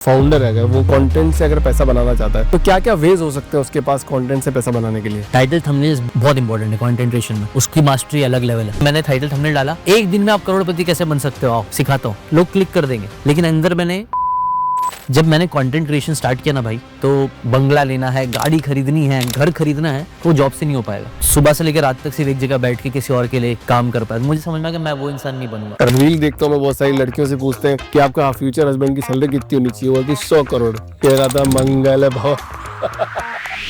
Founder है अगर वो कंटेंट से अगर पैसा बनाना चाहता है तो क्या क्या वेज हो सकते हैं उसके पास कंटेंट से पैसा बनाने के लिए? टाइटल थंबनेल बहुत इंपॉर्टेंट है कंटेंट क्रिएशन में, उसकी मास्टरी अलग लेवल है। मैंने टाइटल थंबनेल डाला, एक दिन में आप करोड़पति कैसे बन सकते हो, आओ सिखाता हूँ, लोग क्लिक कर देंगे। लेकिन अंदर जब मैंने कंटेंट क्रिएशन स्टार्ट किया ना भाई, तो बंगला लेना है, गाड़ी खरीदनी है, घर खरीदना है, तो जॉब से नहीं हो पाएगा। सुबह से लेकर रात तक सिर्फ एक जगह बैठ के किसी और के लिए काम कर पाएगा। मुझे समझ में आ कि मैं वो इंसान नहीं बनूंगा। रील देखता हूँ मैं, बहुत सारी लड़कियों से पूछते हैं कि आपका फ्यूचर हस्बैंड की सैलरी कितनी होनी चाहिए, वो कि 100 करोड़। कह रहा था मंगल भाव।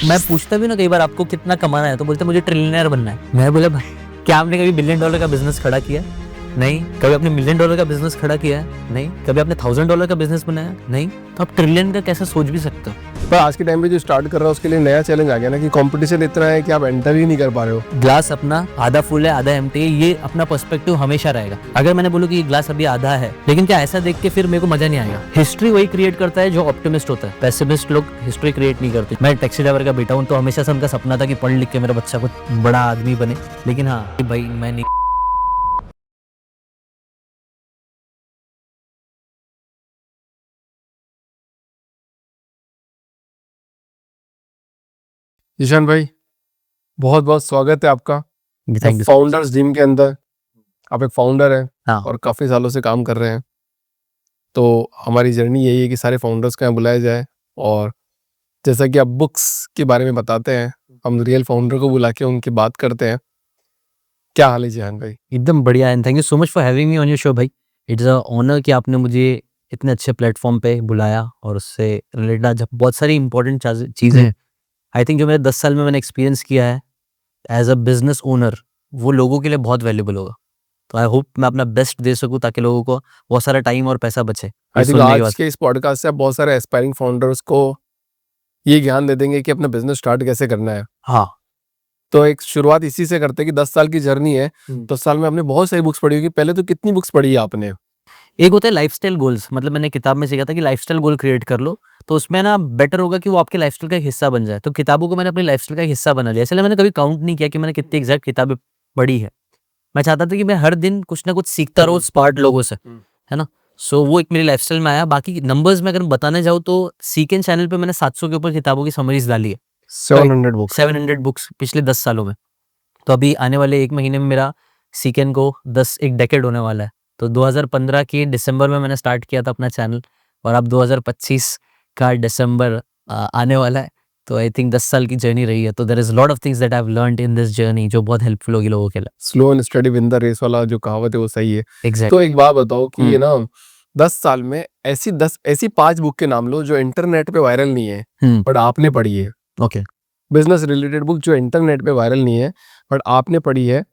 मैं पूछता भी ना कई बार आपको कितना कमाना है, तो बोलते मुझे ट्रिलियनर बनना है। मैं बोला भाई क्या आपने कभी $1 बिलियन का बिजनेस खड़ा किया? नहीं। कभी आपने $1 मिलियन का बिजनेस खड़ा किया है? नहीं। कभी आपने $1000 का बिजनेस बनाया? नहीं। तो आप ट्रिलियन का कैसे सोच भी सकते हो? पर आज के टाइम पे जो स्टार्ट कर रहा है उसके लिए नया चैलेंज आ गया ना कि कंपटीशन इतना है कि आप एंटर ही नहीं कर पा रहे हो। ग्लास अपना आधा फुल है आधा एम्प्टी है, ये अपना पर्सपेक्टिव हमेशा रहेगा। अगर मैंने बोलूं कि ये ग्लास अभी आधा है, लेकिन क्या ऐसा देख के फिर मेरे को मजा नहीं आएगा। हिस्ट्री वही क्रिएट करता है जो ऑप्टिमिस्ट होता है, पेसिमिस्ट लोग हिस्ट्री क्रिएट नहीं करते। मैं टैक्सी ड्राइवर का बेटा हूं, तो हमेशा से उनका सपना था कि पढ़ लिख के मेरा बच्चा कुछ बड़ा आदमी बने। लेकिन हाँ भाई मैं नहीं। ईशान भाई, बहुत बहुत स्वागत है आपका थैंक यू। फाउंडर्स टीम के अंदर। आप एक फाउंडर हैं हाँ और काफी सालों से काम कर रहे हैं, तो हमारी जर्नी यही है कि सारे फाउंडर्स को यहाँ बुलाया जाए। और जैसा कि आप बुक्स के बारे में बताते हैं, हम रियल फाउंडर को बुला के उनकी बात करते हैं। क्या हाल है जिहान भाई? एकदम बढ़िया and thank you so much for having me on your show भाई। इट्स अ ऑनर कि आपने मुझे इतने अच्छे प्लेटफॉर्म पे बुलाया और उससे रिलेटेड जब बहुत सारी इंपॉर्टेंट चीज़ें हैं। आई थिंक जो मेरे 10 साल में मैंने एक्सपीरियंस किया है एज अ बिजनेस ओनर, वो लोगों के लिए बहुत वैल्यूबल होगा। तो आई होप मैं अपना बेस्ट दे सकूं ताकि लोगों को बहुत सारा टाइम और पैसा बचे। आई ये थिंक सुनने के आज बाद के इस पॉडकास्ट से आप बहुत सारे एस्पायरिंग फाउंडर्स को ये ज्ञान दे देंगे कि अपना बिजनेस स्टार्ट कैसे करना है। हाँ तो एक शुरुआत इसी से करते हैं कि 10 साल की जर्नी है। 10 साल में आपने बहुत सारी बुक्स पढ़ी होगी, पहले तो कितनी बुक्स पढ़ी है आपने? एक होता है लाइफस्टाइल गोल्स, मतलब मैंने किताब में सीखा था कि लाइफस्टाइल गोल क्रिएट कर लो, तो उसमें ना बेटर होगा कि वो आपके लाइफस्टाइल का एक हिस्सा बन जाए। तो किताबों को मैंने अपनी लाइफस्टाइल का एक हिस्सा बना लिया, इसलिए मैंने कभी काउंट नहीं किया कि मैंने कितनी एग्जैक्ट किताबें पढ़ी है। मैं चाहता था कि मैं हर दिन कुछ ना कुछ सीखता रहूं स्मार्ट लोगों से, है ना। सो वो एक मेरी लाइफस्टाइल में आया। बाकी नंबर्स में अगर बताने जाऊँ तो सीकेन चैनल पे मैंने 700 के ऊपर किताबों की समरीज डाली है। 700 बुक्स? 700 बुक्स पिछले 10 सालों में। तो अभी आने वाले 1 महीने में मेरा सीकेन को 1 डेकेड होने वाला है। तो 2015 के दिसंबर में मैंने स्टार्ट किया था अपना चैनल, और अब 2025 का दिसंबर आने वाला है। तो आई थिंक 10 साल की जर्नी रही है। तो there is lot of things that I have learned in this journey जो बहुत हेल्पफुल होगी लोगों के लिए। Slow and steady win the race वाला जो कहावत है वो सही है। एग्जैक्ट। तो एक बात बताओ कि ये ना 10 साल में ऐसी 5 बुक के नाम लो जो इंटरनेट पे वायरल नहीं है बट आपने पढ़ी है। ओके। बिजनेस रिलेटेड बुक जो इंटरनेट पे वायरल नहीं है बट आपने पढ़ी है।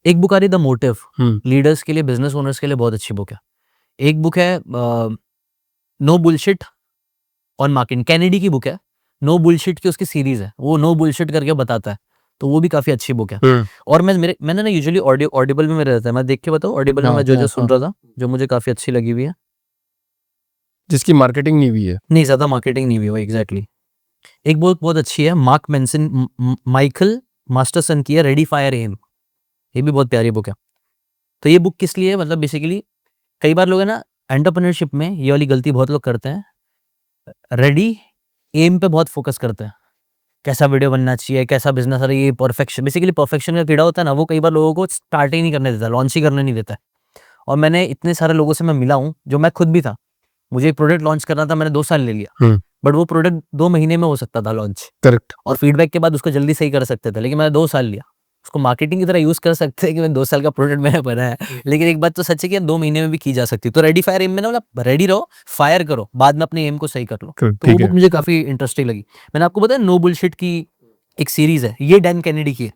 एक बुक आ रही द मोटिव, लीडर्स के लिए, बिजनेस ओनर्स के लिए बहुत अच्छी बुक है। एक बुक है no bullshit on marketing, Kennedy की बुक है। नो बुलशिट की उसकी सीरीज है, वो नो बुलशिट करके बताता है, तो वो भी काफी अच्छी बुक है। और मैंने ना यूजुअली ऑडिबल में मेरे रहता है, मैं देख के बताऊं ऑडिबल में मैं जो सुन रहा था, जो मुझे काफी अच्छी लगी हुई है, जिसकी मार्केटिंग नहीं हुई है। नहीं ज्यादा मार्केटिंग नहीं हुई वो। एग्जैक्टली। एक बुक बहुत अच्छी है, माइकल मास्टरसन की है, रेडी फायर एम। ये भी बहुत प्यारी बुक है। तो ये बुक किस लिए है, मतलब बेसिकली कई बार लोग है ना एंटरप्रेन्योरशिप में ये वाली गलती बहुत लोग करते हैं, रेडी एम पे बहुत फोकस करते हैं, कैसा वीडियो बनना चाहिए, कैसा बिजनेस। अरे ये परफेक्शन, बेसिकली परफेक्शन का कीड़ा होता है ना, वो कई बार लोगों को स्टार्ट ही नहीं करने देता, लॉन्च ही करने नहीं देता है। और मैंने इतने सारे लोगों से मैं मिला हूँ, जो मैं खुद भी था, मुझे एक प्रोडक्ट लॉन्च करना था, मैंने 2 साल ले लिया, बट वो प्रोडक्ट 2 महीने में हो सकता था लॉन्च। करेक्ट। और फीडबैक के बाद उसको जल्दी सही कर सकते थे, लेकिन मैंने 2 साल लिया। उसको मार्केटिंग की तरह यूज कर सकते हैं कि मैं 2 साल का प्रोडक्ट मैंने बनाया है, लेकिन एक बात तो सच है कि 2 महीने में भी की जा सकती है। तो रेडी फायर एम में ना, मतलब रेडी रहो, फायर करो, बाद में अपने एम को सही कर लो। तो वो बुक मुझे काफी इंटरेस्टिंग लगी। मैंने आपको बताया नो बुलशिट की एक सीरीज है, ये डैन कैनेडी की है।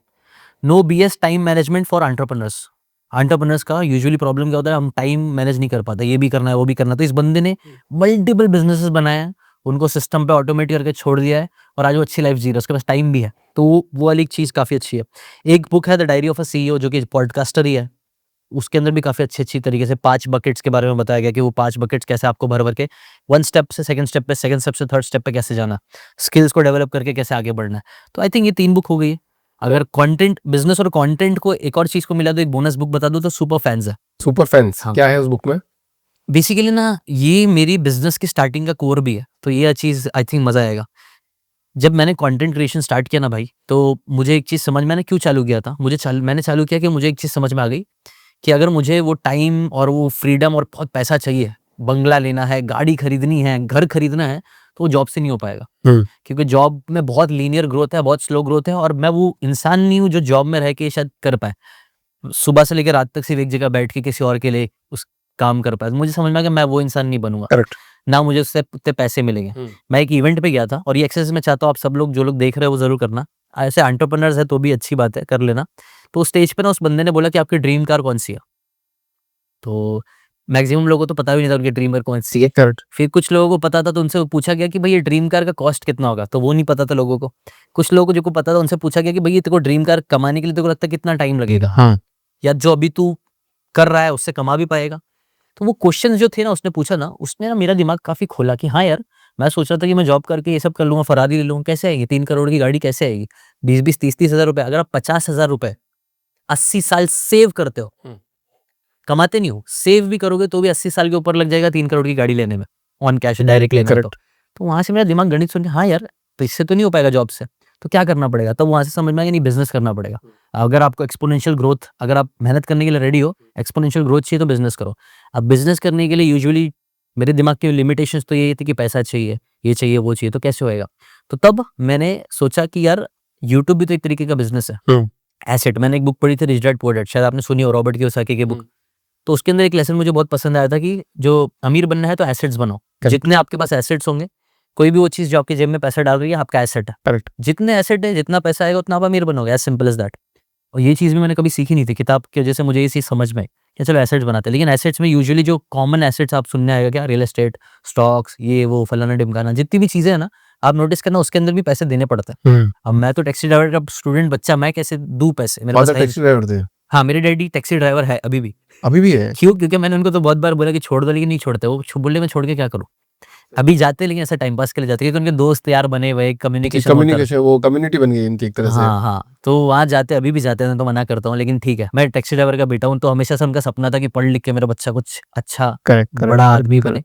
No BS time management for entrepreneurs. Entrepreneurs का यूजुअली प्रॉब्लम क्या होता है, हम टाइम मैनेज नहीं कर पाते, ये भी करना है वो भी करना है। तो इस बंदे ने मल्टीपल बिजनेसेस बनाए हैं, उनको सिस्टम पे ऑटोमेट करके छोड़ दिया है, और आज वो अच्छी लाइफ जी रहा है, उसके पास टाइम भी है। तो वो वाली चीज काफी अच्छी है। एक बुक है the diary of a CEO, जो कि पॉडकास्टर ही है। उसके अंदर भी काफी अच्छी तरीके से 5 बकेट्स के बारे में बताया गया कि वो 5 बकेट्स कैसे आपको भर भर के 1 स्टेप से सेकंड स्टेप पे, सेकंड स्टेप से थर्ड स्टेप पे कैसे जाना, स्किल्स को डेवलप करके कैसे आगे बढ़ना है। तो आई थिंक ये 3 बुक हो गई। अगर कंटेंट बिजनेस और कंटेंट को एक और चीज को मिला तो एक बोनस बुक बता दो, तो सुपर फैंस है। सुपर फैंस हाँ। क्या है उस बुक में? बेसिकली ना ये मेरी बिजनेस की स्टार्टिंग का कोर भी है, तो ये चीज़ आई थिंक मज़ा आएगा। जब मैंने कंटेंट क्रिएशन स्टार्ट किया ना भाई, तो मुझे एक चीज़ समझ, मैंने क्यों चालू किया था, मैंने चालू किया कि मुझे एक चीज़ समझ में आ गई कि अगर मुझे वो टाइम और वो फ्रीडम और बहुत पैसा चाहिए, बंगला लेना है, गाड़ी खरीदनी है, घर खरीदना है, तो वो जॉब से नहीं हो पाएगा। क्योंकि जॉब में बहुत लीनियर ग्रोथ है, बहुत स्लो ग्रोथ है, और मैं वो इंसान नहीं हूँ जो जॉब में रह के शायद कर पाए। सुबह से लेकर रात तक सिर्फ एक जगह बैठ के किसी और के लिए उस काम कर पाए। मुझे समझ में आ गया मैं वो इंसान नहीं बनूँगा। करेक्ट। ना मुझे उससे उतने पैसे मिलेंगे। मैं एक इवेंट पे गया था, और ये एक्सरसाइज मैं चाहता हूँ आप सब लोग जो लोग देख रहे हो वो ज़रूर करना। ऐसे एंटरप्रेन्योर्स है तो भी अच्छी बात है, कर लेना। तो उस स्टेज पे ना उस बंदे ने बोला कि आपकी ड्रीम कार कौन-सी है? तो मैक्सिमम लोगों को तो पता भी नहीं था उनकी ड्रीम कार कौन-सी है। करेक्ट। फिर कुछ लोगों को पता था, तो उनसे पूछा गया कि भई ये ड्रीम कार का कॉस्ट कितना होगा? तो वो नहीं पता था लोगों को। कुछ लोगों को जो को पता था उनसे पूछा गया कि भई ये तेरे को ड्रीम कार कमाने के लिए तेरे को लगता है कितना टाइम लगेगा? हाँ। या जो अभी तू कर रहा है उससे कमा भी पाएगा? तो वो क्वेश्चंस जो थे ना उसने पूछा ना, उसने ना मेरा दिमाग काफ़ी खोला कि हाँ यार, मैं सोच रहा था कि मैं जॉब करके ये सब कर लूँगा, फरारी ले लूँगा, कैसे आएगी? 3 करोड़ की गाड़ी कैसे आएगी? 20-20, 30-30 हज़ार रुपए, अगर आप 50,000 रुपए 80 साल सेव करते हो, कमाते नहीं हो, सेव भी करोगे तो भी 80 साल के ऊपर लग जाएगा 3 करोड़ की गाड़ी लेने में, ऑन कैश डायरेक्ट लेना है तो। तो वहाँ से मेरा दिमाग गणित सुन के, हाँ यार, तो इससे तो नहीं हो पाएगा जॉब से, तो क्या करना पड़ेगा? तब वहाँ से समझ में आया कि नहीं, बिज़नेस करना पड़ेगा। अगर आपको एक्स्पोनेंशियल ग्रोथ, अगर आप मेहनत करने के लिए रेडी हो, एक्स्पोनेंशियल ग्रोथ चाहिए तो बिज़नेस करो। अब बिज़नेस करने के लिए यूजुअली मेरे दिमाग की लिमिटेशंस तो यही थी कि पैसा चाहिए, ये चाहिए, वो चाहिए, तो कैसे होएगा? तो तब मैंने सोचा कि यार यूट्यूब भी तो एक तरीके का बिज़नेस है। एसेट, मैंने एक बुक पढ़ी थी रिच डैड पुअर डैड, शायद आपने सुनी हो, रॉबर्ट कियोसाकी की बुक। तो उसके अंदर एक लेसन मुझे बहुत पसंद आया था कि जो अमीर बनना है तो एसेट्स बनाओ। जितने आपके पास एसेट्स होंगे, कोई भी वो चीज़ जो आपकी जेब में पैसा डाल रही है आपका एसेट है। करेक्ट। जितने एसेट है, जितना पैसा आएगा उतना आप अमीर बनोगे, एज़ सिंपल एज़ दैट। और ये चीज़ भी मैंने कभी सीखी नहीं थी, किताब की वजह से मुझे ये चीज़ समझ में आई कि चलो एसेट्स बनाते हैं। लेकिन एसेट्स में यूजुअली जो कॉमन एसेट्स आप सुनने आएगा क्या, रियल एस्टेट, स्टॉक्स, ये वो फलाना-ढिमकाना, जितनी भी चीज़ें हैं ना, आप नोटिस करना उसके अंदर भी पैसे देने पड़ते हैं। अब मैं तो टैक्सी ड्राइवर का स्टूडेंट बच्चा, मैं कैसे दूँ पैसे? मेरे पास है ही नहीं। टैक्सी ड्राइवर थे? हाँ, मेरे डैडी टैक्सी ड्राइवर है अभी भी। अभी भी है? क्यों? क्योंकि मैंने उनको तो बहुत बार बोला कि छोड़ दो, लेकिन नहीं छोड़ते। वो बोले मैं छोड़ के क्या करूँ? अभी जाते हैं लेकिन ऐसा टाइम पास के लिए जाते हैं, क्योंकि उनके दोस्त यार बने हुए, कम्युनिकेशन होता है। कम्युनिकेशन, वो कम्युनिटी बन गई इनकी एक तरह से। हाँ, हाँ, तो वहाँ जाते हैं, अभी भी जाते हैं, तो मना करता हूँ, लेकिन ठीक है, मैं टैक्सी ड्राइवर का बेटा हूँ, तो हमेशा से उनका सपना था कि पढ़ लिख के मेरा बच्चा कुछ अच्छा करेक्ट। बड़ा आदमी बने।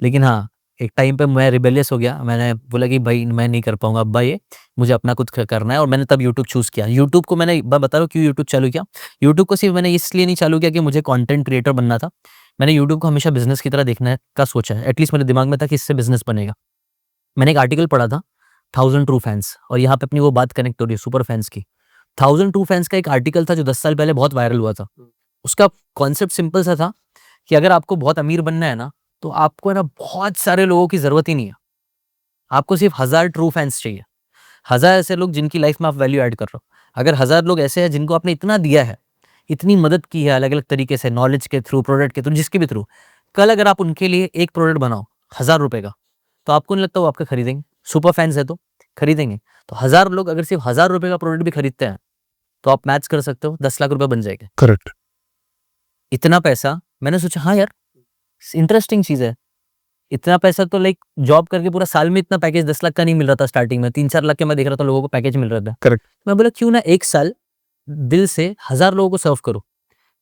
लेकिन हाँ, एक टाइम पे मैं रिबेलियस हो गया, मैंने बोला कि भाई मैं नहीं कर पाऊँगा अब्बा ये, मुझे अपना कुछ करना है, और मैंने तब यूट्यूब चूज़ किया। यूट्यूब को मैं बता रहा हूँ क्यों यूट्यूब चालू किया। यूट्यूब को सिर्फ मैंने इसलिए नहीं चालू किया कि मुझे कंटेंट क्रिएटर बनना था। मैंने यूट्यूब को हमेशा बिज़नेस की तरह देखने का सोचा है। एटलीस्ट मेरे दिमाग में था कि इससे बिज़नेस बनेगा। मैंने एक आर्टिकल पढ़ा था, 1000 ट्रू फैन्स, और यहाँ पे अपनी वो बात कनेक्ट हो रही है सुपर फैन्स की। 1000 ट्रू फैन्स का एक आर्टिकल था जो 10 साल पहले बहुत वायरल हुआ था। उसका कॉन्सेप्ट सिंपल सा था कि अगर आपको बहुत अमीर बनना है ना, तो आपको है ना बहुत सारे लोगों की ज़रूरत ही नहीं है। आपको सिर्फ 1000 ट्रू फैन्स चाहिए। 1000 ऐसे लोग जिनकी लाइफ में आप वैल्यू ऐड कर रहे हो। अगर 1000 लोग ऐसे हैं जिनको आपने इतना दिया है, इतनी मदद की है अलग-अलग तरीके से, नॉलेज के थ्रू, प्रोडक्ट के थ्रू, जिसके भी थ्रू, कल अगर आप उनके लिए एक प्रोडक्ट बनाओ ₹1000 का, तो आपको नहीं लगता वो आपका खरीदेंगे? सुपर फैन्स है तो खरीदेंगे। तो 1000 लोग अगर सिर्फ ₹1000 का प्रोडक्ट भी खरीदते हैं, तो आप मैथ्स कर सकते हो, 10 लाख रुपए बन जाएंगे। करेक्ट। इतना पैसा, मैंने सोचा हाँ यार, इंटरेस्टिंग चीज़ है। इतना पैसा तो लाइक जॉब करके पूरा साल में इतना पैकेज 10 लाख का नहीं मिल रहा था स्टार्टिंग में, 3-4 लाख के मैं देख रहा था लोगों को पैकेज मिल रहा था। करेक्ट। मैं बोला क्यों ना एक साल दिल से 1000 लोगों को सर्व करूँ।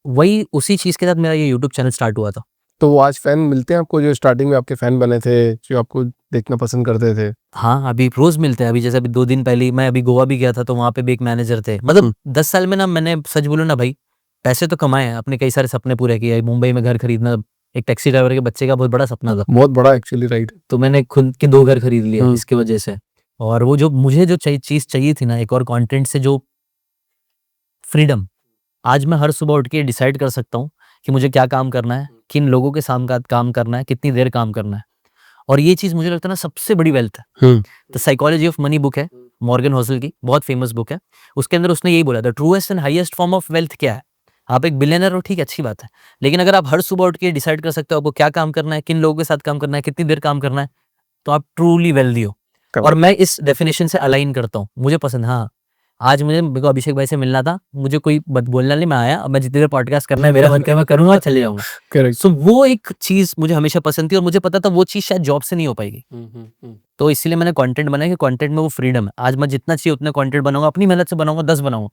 वही उसी चीज़ के साथ मेरा ये यूट्यूब चैनल स्टार्ट हुआ था। तो वो आज फैन मिलते हैं आपको, जो स्टार्टिंग में आपके फैन बने थे, जो आपको देखना पसंद करते थे? हाँ, अभी रोज़ मिलते हैं। अभी जैसे अभी 2 दिन पहले ही मैं अभी गोवा भी गया था, तो वहाँ पे भी एक मैनेजर थे। मतलब 10 साल में ना, मैंने सच बोलूँ ना भाई, पैसे तो कमाए हैं, अपने कई सारे सपने पूरे किए। मुंबई में घर खरीदना एक टैक्सी ड्राइवर के बच्चे का बहुत बड़ा सपना था। बहुत बड़ा एक्चुअली, राइट। तो मैंने खुद के 2 घर खरीद लिए इसकी वजह से। और वो जो मुझे जो चीज़ चाहिए थी ना, एक और कंटेंट से जो फ्रीडम, आज मैं हर सुबह उठ के डिसाइड कर सकता हूँ कि मुझे क्या काम करना है, किन लोगों के साथ काम करना है, कितनी देर काम करना है। और ये चीज़ मुझे लगता है ना सबसे बड़ी वेल्थ है। The psychology of money book है, मॉर्गन होसल की, बहुत फेमस बुक है। उसके अंदर उसने यही बोला, the truest and highest form of wealth क्या है? आप एक बिलियनर हो, ठीक है, अच्छी बात है। लेकिन अगर आप हर सुबह उठ के डिसाइड कर सकते हो आपको क्या काम करना है, किन लोगों के साथ काम करना है, कितनी देर काम करना है, तो आप ट्रूली वेल्दी हो। और मैं इस डेफिनेशन से अलाइन करता हूँ, मुझे पसंद। हाँ, आज मेरे को अभिषेक भाई से मिलना था, मुझे कोई बोलना नहीं, मैं आया। अब मैं जितनी देर पॉडकास्ट करना है, मेरा मन करे मैं करूँगा, चले जाऊँगा। करेक्ट। सो वो एक चीज़ मुझे हमेशा पसंद थी, और मुझे पता था वो चीज़ शायद जॉब से नहीं हो पाएगी। तो इसीलिए मैंने कंटेंट बनाया कि कंटेंट में वो फ्रीडम है। आज मैं जितना चाहिए उतना कंटेंट बनाऊंगा, अपनी मेहनत से बनाऊंगा, 10 बनाऊंगा,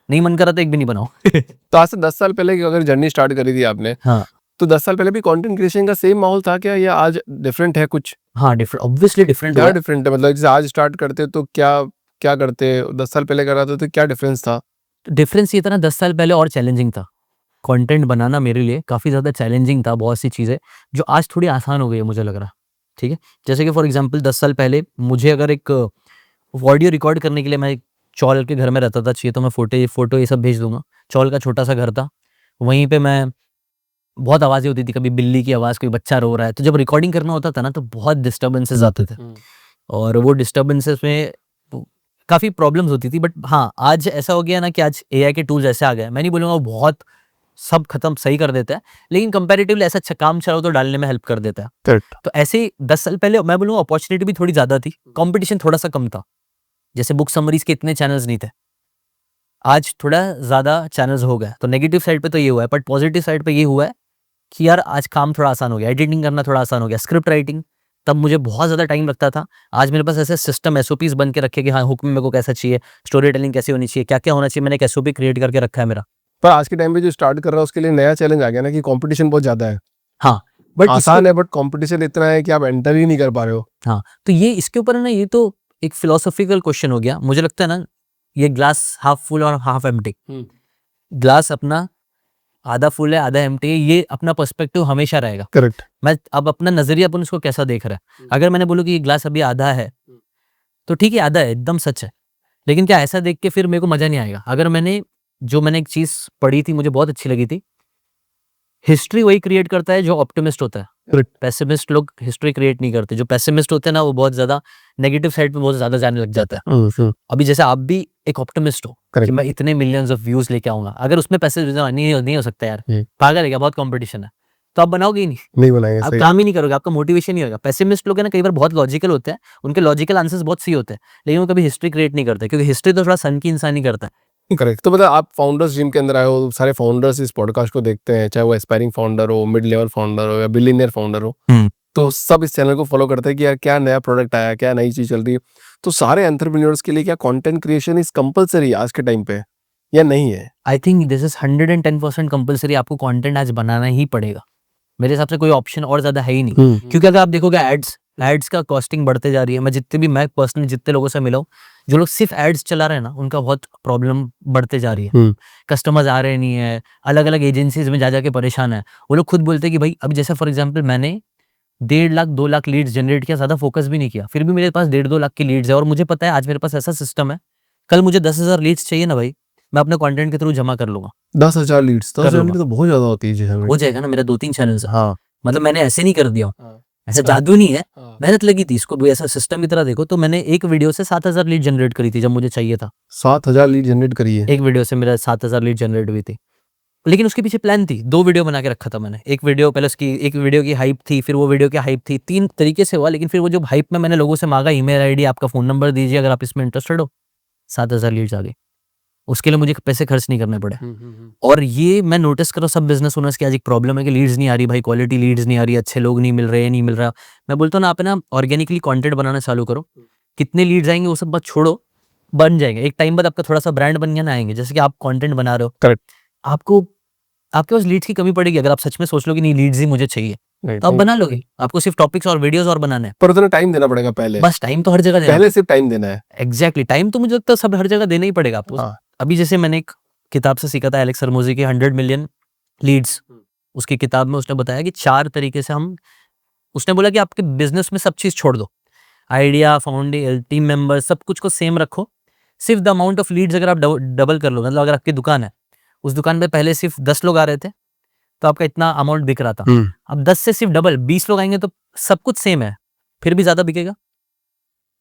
नहीं मन करा तो एक भी नहीं बनाऊं। तो आज से 10 साल पहले की अगर जर्नी स्टार्ट करी थी आपने, हाँ, तो 10 साल पहले भी कंटेंट क्रिएशन का सेम माहौल था क्या, या आज डिफरेंट है कुछ? हाँ, डिफरेंट, ऑब्वियसली डिफरेंट क्या हुआ है। डिफरेंट है, मतलब जैसे आज स्टार्ट करते तो क्या क्या करते, 10 साल पहले कर रहा था तो क्या डिफरेंस था? डिफरेंस ये था ना, 10 साल पहले और चैलेंजिंग था। कंटेंट बनाना मेरे लिए काफ़ी ज़्यादा चैलेंजिंग था, बहुत सी चीज़ें जो आज थोड़ी आसान हो गई है मुझे लग रहा है, ठीक है? जैसे कि फॉर एग्ज़ाम्पल 10 साल पहले मुझे अगर एक ऑडियो रिकॉर्ड करने के लिए, मैं एक चौल के घर में रहता था, चाहिए तो मैं फ़ोटो ये सब भेज दूँगा। चौल का छोटा-सा घर था, वहीं पे मैं बहुत आवाज़ें होती थी, कभी बिल्ली की आवाज़, कोई बच्चा रो रहा है, तो जब रिकॉर्डिंग करना होता था ना, तो बहुत डिस्टर्बेंसेस आते थे और वो डिस्टर्बेंसेस में काफ़ी प्रॉब्लम्स होती थी। बट हाँ, आज ऐसा हो गया ना कि आज एआई के टूल्स ऐसे आ गए हैं, मैं नहीं बोलूँगा वो बहुत सब खत्म सही कर देता है, लेकिन कंपैरेटिवली ऐसा अच्छा काम चलाओ तो डालने में हेल्प कर देता है। करेक्ट। तो ऐसे ही 10 साल पहले मैं बोलूँगा अपॉर्चुनिटी भी थोड़ी ज़्यादा थी, कंपटीशन थोड़ा-सा कम था। जैसे बुक समरीज़ के इतने चैनल्स नहीं थे। आज थोड़ा ज़्यादा चैनल्स हो गए, तो नेगेटिव साइड पे तो ये हुआ है, बट पॉजिटिव साइड पे ये हुआ है कि यार आज काम थोड़ा आसान हो गया, एडिटिंग करना थोड़ा आसान हो गया, स्क्रिप्ट राइटिंग तब मुझे बहुत ज़्यादा टाइम लगता था, आज मेरे पास ऐसे सिस्टम एसओपीज़ बन के रखे कि हाँ, हुक में मेरे को कैसा चाहिए, स्टोरी टेलिंग कैसी होनी चाहिए, क्या-क्या होना चाहिए, मैंने एक एसओपी क्रिएट करके रखा है मेरा। पर आज के टाइम पे जो स्टार्ट कर रहा है उसके लिए नया चैलेंज आ गया ना कि कंपटीशन बहुत ज्यादा है। हाँ, बट आसान है बट कंपटीशन इतना है कि आप एंटर ही नहीं कर पा रहे हो। हाँ, तो ये इसके ऊपर है ना, ये तो एक फिलोसॉफिकल क्वेश्चन हो गया। मुझे लगता है ना, ये ग्लास हाफ फुल और हाफ एम्प्टी, ग्लास अपना आधा फुल है, आधा एम्प्टी है, ये अपना पर्सपेक्टिव हमेशा रहेगा। करेक्ट। मैं अब अपना नज़रिया अपन उसको कैसा देख रहा है। अगर मैंने बोलूँ कि ये ग्लास अभी आधा है, तो ठीक है, आधा है, एकदम सच है। लेकिन क्या ऐसा देख के फिर मेरे को मज़ा नहीं आएगा? अगर मैंने एक चीज़ पढ़ी थी, मुझे बहुत अच्छी लगी थी, हिस्ट्री वही क्रिएट करता है जो ऑप्टिमिस्ट होता है। करेक्ट। पेसिमिस्ट लोग हिस्ट्री क्रिएट नहीं करते। जो पेसिमिस्ट होते हैं ना, वो बहुत ज़्यादा नेगेटिव साइड पे बहुत ज़्यादा जाने लग जाता है। अभी जैसे आप भी एक ऑप्टिमिस्ट हो कि Correct. मैं इतने मिलियंस ऑफ व्यूज लेके आऊंगा, अगर उसमें पैसे नहीं हो सकता यार, पागल है क्या, बहुत कंपटीशन है, तो आप बनाओगे ही नहीं, नहीं बनाएंगे, आप सही। काम ही नहीं करोगे, आपका मोटिवेशन नहीं होगा। पेसिमिस्ट लोग है ना, कई बार बहुत लॉजिकल होते हैं, उनके लॉजिकल आंसर्स बहुत सही होते हैं, लेकिन वो कभी हिस्ट्री क्रिएट नहीं करते, क्योंकि हिस्ट्री तो थोड़ा सन की इंसान ही करता है। करेक्ट। तो मतलब आप फाउंडर्स जिम के अंदर आए हो, सारे फाउंडर्स इस पॉडकास्ट को देखते हैं, चाहे वो एस्पायरिंग फाउंडर हो, मिड लेवल फाउंडर हो या बिलियनियर फाउंडर हो, तो सब इस चैनल को फॉलो करते हैं कि यार क्या नया प्रोडक्ट आया, क्या नई चीज चल रही है। तो सारे एंटरप्रेन्योर्स के लिए क्या कंटेंट क्रिएशन इज कंपलसरी आज के टाइम पे या नहीं है? I think this is 110% compulsory. आपको कंटेंट आज बनाना ही पड़ेगा, मेरे हिसाब से कोई ऑप्शन और ज्यादा है ही नहीं। क्योंकि अगर आप देखोगे एड्स का कॉस्टिंग बढ़ते जा रही है। मैं पर्सनली जितने लोगों से मिला हूं, जो लोग सिर्फ एड्स चला रहे हैं ना, उनका बहुत प्रॉब्लम बढ़ते जा रही है। कस्टमर्स आ रहे नहीं है, अलग अलग एजेंसीज में जा जाके परेशान है। वो लोग खुद बोलते हैं कि भाई, अभी जैसे फॉर एग्जाम्पल मैंने 1.5 लाख 2 लाख लीड्स जनरेट किया, ज्यादा फोकस भी नहीं किया, फिर भी मेरे पास 1.5-2 लाख की लीड्स है। और मुझे पता है आज मेरे पास ऐसा सिस्टम है, कल मुझे 10,000 लीड्स चाहिए ना भाई, मैं अपने कंटेंट के थ्रू जमा कर लूंगा। 10,000 लीड्स, कर 10,000 लूंगा। तो बहुत ज्यादा होती है जी हमें। हो जाएगा ना, मेरा 2-3 चैनल्स है। हाँ। मतलब मैंने ऐसे नहीं कर दिया हूँ, हाँ। ऐसा जादू नहीं है, हाँ। मेहनत लगी थी इसको भी ऐसा सिस्टम की तरह देखो। तो मैंने एक वीडियो से 7,000 लीड जनरेट करी थी जब मुझे चाहिए था। 7,000 लीड जनरेट करी है? एक वीडियो से मेरा 7,000 लीड जनरेट हुई थी, लेकिन उसके पीछे प्लान थी। 2 वीडियो बना के रखा था मैंने। एक वीडियो पहले उसकी, एक वीडियो की हाइप थी, फिर वो वीडियो की हाइप थी, 3 तरीके से हुआ। लेकिन फिर वो जो हाइप में मैंने लोगों से मांगा, ईमेल आईडी, आपका फोन नंबर दीजिए अगर आप इसमें इंटरेस्टेड हो, 7,000 लीड्स आ गई। उसके लिए मुझे पैसे खर्च नहीं करने पड़े। और ये मैं नोटिस कर रहा हूँ सब बिजनेस ओनर्स की आज एक प्रॉब्लम है कि लीड्स नहीं आ रही भाई, क्वालिटी लीड्स नहीं आ रही, अच्छे लोग नहीं मिल रहे, नहीं मिल रहा। मैं बोलता हूँ ना, आप ना ऑर्गेनिकली कंटेंट बनाना चालू करो, कितने लीड्स आएंगे वो सब बात छोड़ो, बन जाएंगे। एक टाइम बाद आपका थोड़ा सा ब्रांड बन गया ना, आएंगे। जैसे कि आप कंटेंट बना रहे हो, करेक्ट। आपको आपके पास लीड्स की कमी पड़ेगी अगर आप सच में सोच लो कि नहीं, लीड्स ही मुझे चाहिए, तो आप बना लोगे। आपको सिर्फ टॉपिक्स और वीडियोस और बनाने हैं, पर उतना टाइम देना पड़ेगा पहले। बस टाइम तो हर जगह देना पहले सिर्फ टाइम देना है। एग्जैक्टली, टाइम तो मुझे लगता है सब हर जगह देना ही पड़ेगा आपको। हाँ। अभी जैसे मैंने एक किताब से सीखा था, एलेक्स हरमोजी की 100 मिलियन लीड्स। उसकी किताब में उसने बताया कि 4 तरीके से उसने बोला कि आपके बिजनेस में सब चीज छोड़ दो, आइडिया, फाउंडिंग, टीम मेंबर, सब कुछ को सेम रखो, सिर्फ द अमाउंट ऑफ लीड्स अगर आप डबल कर लो। मतलब अगर आपकी दुकान है, उस दुकान पे पहले सिर्फ 10 लोग आ रहे थे, तो आपका इतना अमाउंट बिक रहा था। अब 10 से सिर्फ डबल 20 लोग आएंगे, तो सब कुछ सेम है, फिर भी ज्यादा बिकेगा।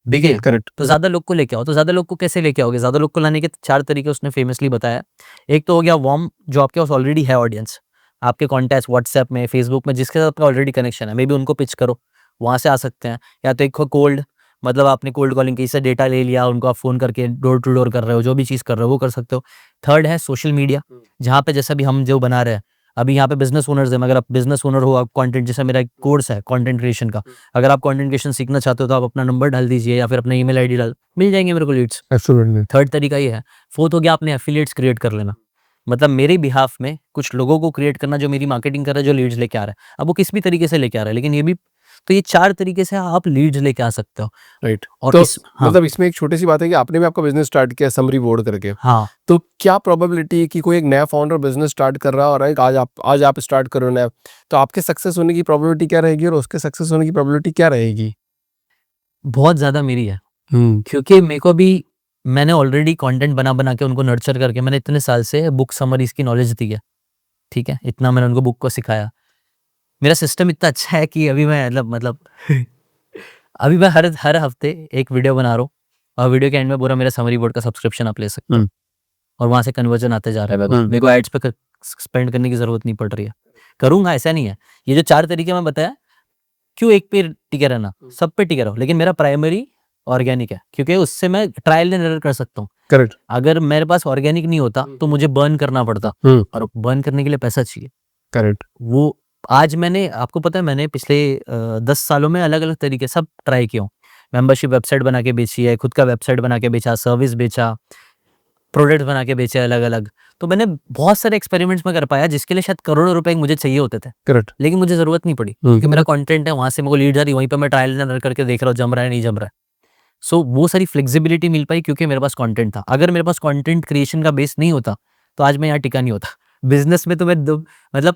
करेक्ट। तो ज्यादा लोग को लेके आओ। तो ज्यादा लोग को कैसे लेके आओगे? ज्यादा लोग को लाने के 4 तरीके उसने फेमसली बताया। एक तो हो गया वार्म, जो आपके पास ऑलरेडी है ऑडियंस, आपके कॉन्टैक्ट व्हाट्सएप में, फेसबुक में, जिसके साथ आपका ऑलरेडी कनेक्शन है, मे बी उनको पिच करो, वहां से आ सकते हैं। या तो एक कोल्ड, मतलब आपने कोल्ड कॉलिंग की, इससे डेटा ले लिया, उनको आप फोन करके डोर टू डोर कर रहे हो, जो भी चीज कर रहे हो वो कर सकते हो। थर्ड है सोशल मीडिया, जहाँ पे जैसा भी हम जो बना रहे हैं, अभी यहाँ पे बिजनेस ओनर्स है, अगर आप बिजनेस ओनर हो, आप कंटेंट, जैसा मेरा एक कोर्स है कंटेंट क्रिएशन का, अगर आप कंटेंट क्रिएशन सीखना चाहते हो तो आप अपना नंबर डाल दीजिए या फिर अपना ईमेल आईडी डाल, मिल जाएंगे मेरे को लीड्स। एब्सोल्युटली। थर्ड तरीका ये है। फोर्थ हो गया आपने एफिलिएट्स क्रिएट कर लेना। मतलब मेरे बिहाफ में कुछ लोगों को क्रिएट करना जो मेरी मार्केटिंग कर रहा है, जो लीड्स लेके आ रहा है। अब वो किस भी तरीके से लेके आ रहा है, लेकिन ये भी, तो ये 4 तरीके से आप लीड्स लेके आ सकते हो। राइट। और तो इस हाँ, मतलब इसमें एक छोटी सी बात है कि आपने भी आपका बिजनेस स्टार्ट किया समरी बोर्ड करके, हाँ, तो क्या प्रोबेबिलिटी है कि कोई एक नया फाउंडर बिजनेस स्टार्ट कर रहा है और एक आज आप स्टार्ट करो नया, तो आपके सक्सेस होने की प्रोबेबिलिटी क्या रहेगी और उसके सक्सेस होने की प्रोबेबिलिटी क्या रहेगी? बहुत ज़्यादा मेरी है। हम्म। क्योंकि मेरे को अभी, मैंने ऑलरेडी कंटेंट बना-बना के उनको नर्चर करके मैंने इतने साल से बुक समरीज़ की नॉलेज दी है, ठीक है? इतना मैंने उनको बुक को सिखाया। मेरा सिस्टम इतना अच्छा है कि अभी मैं मतलब अभी मैं हर हर हफ्ते एक वीडियो बना रहा हूँ और वीडियो के एंड में पूरा मेरा समरी बोर्ड का सब्सक्रिप्शन आप ले सकते हो और वहाँ से कन्वर्जन आते जा रहा है। मेरे को एड्स पे स्पेंड करने की ज़रूरत नहीं पड़ रही है। करूँगा, ऐसा नहीं है। ये जो 4 तरीके मैं बताया, क्यों एक पे टिके रहना, सब पे टिके रहो, लेकिन मेरा प्राइमरी ऑर्गेनिक है, क्योंकि उससे मैं ट्रायल एंड एरर कर सकता हूँ। करेक्ट। अगर मेरे पास ऑर्गेनिक नहीं होता तो मुझे बर्न करना पड़ता, और बर्न करने के लिए पैसा चाहिए। करेक्ट। वो आज मैंने, आपको पता है, मैंने पिछले 10 सालों में अलग-अलग तरीके सब ट्राई किया हूँ। मेंबरशिप वेबसाइट बना के बेची है, खुद का वेबसाइट बना के बेचा, सर्विस बेचा, प्रोडक्ट बना के बेचे अलग-अलग। तो मैंने बहुत सारे एक्सपेरिमेंट्स में कर पाया जिसके लिए शायद करोड़ों रुपए मुझे चाहिए होते थे। करेक्ट। लेकिन मुझे ज़रूरत नहीं पड़ी क्योंकि मेरा कंटेंट है, वहाँ से मेरे को लीड आ रही, वहीं पे मैं ट्रायल एंड एरर करके देख रहा हूँ जम रहा है नहीं जम रहा है। सो वो सारी फ्लेक्सिबिलिटी मिल पाई क्योंकि मेरे पास कंटेंट था। अगर मेरे पास कंटेंट क्रिएशन का बेस नहीं होता तो आज मैं यहाँ टिका नहीं होता। बिज़नेस में तो मतलब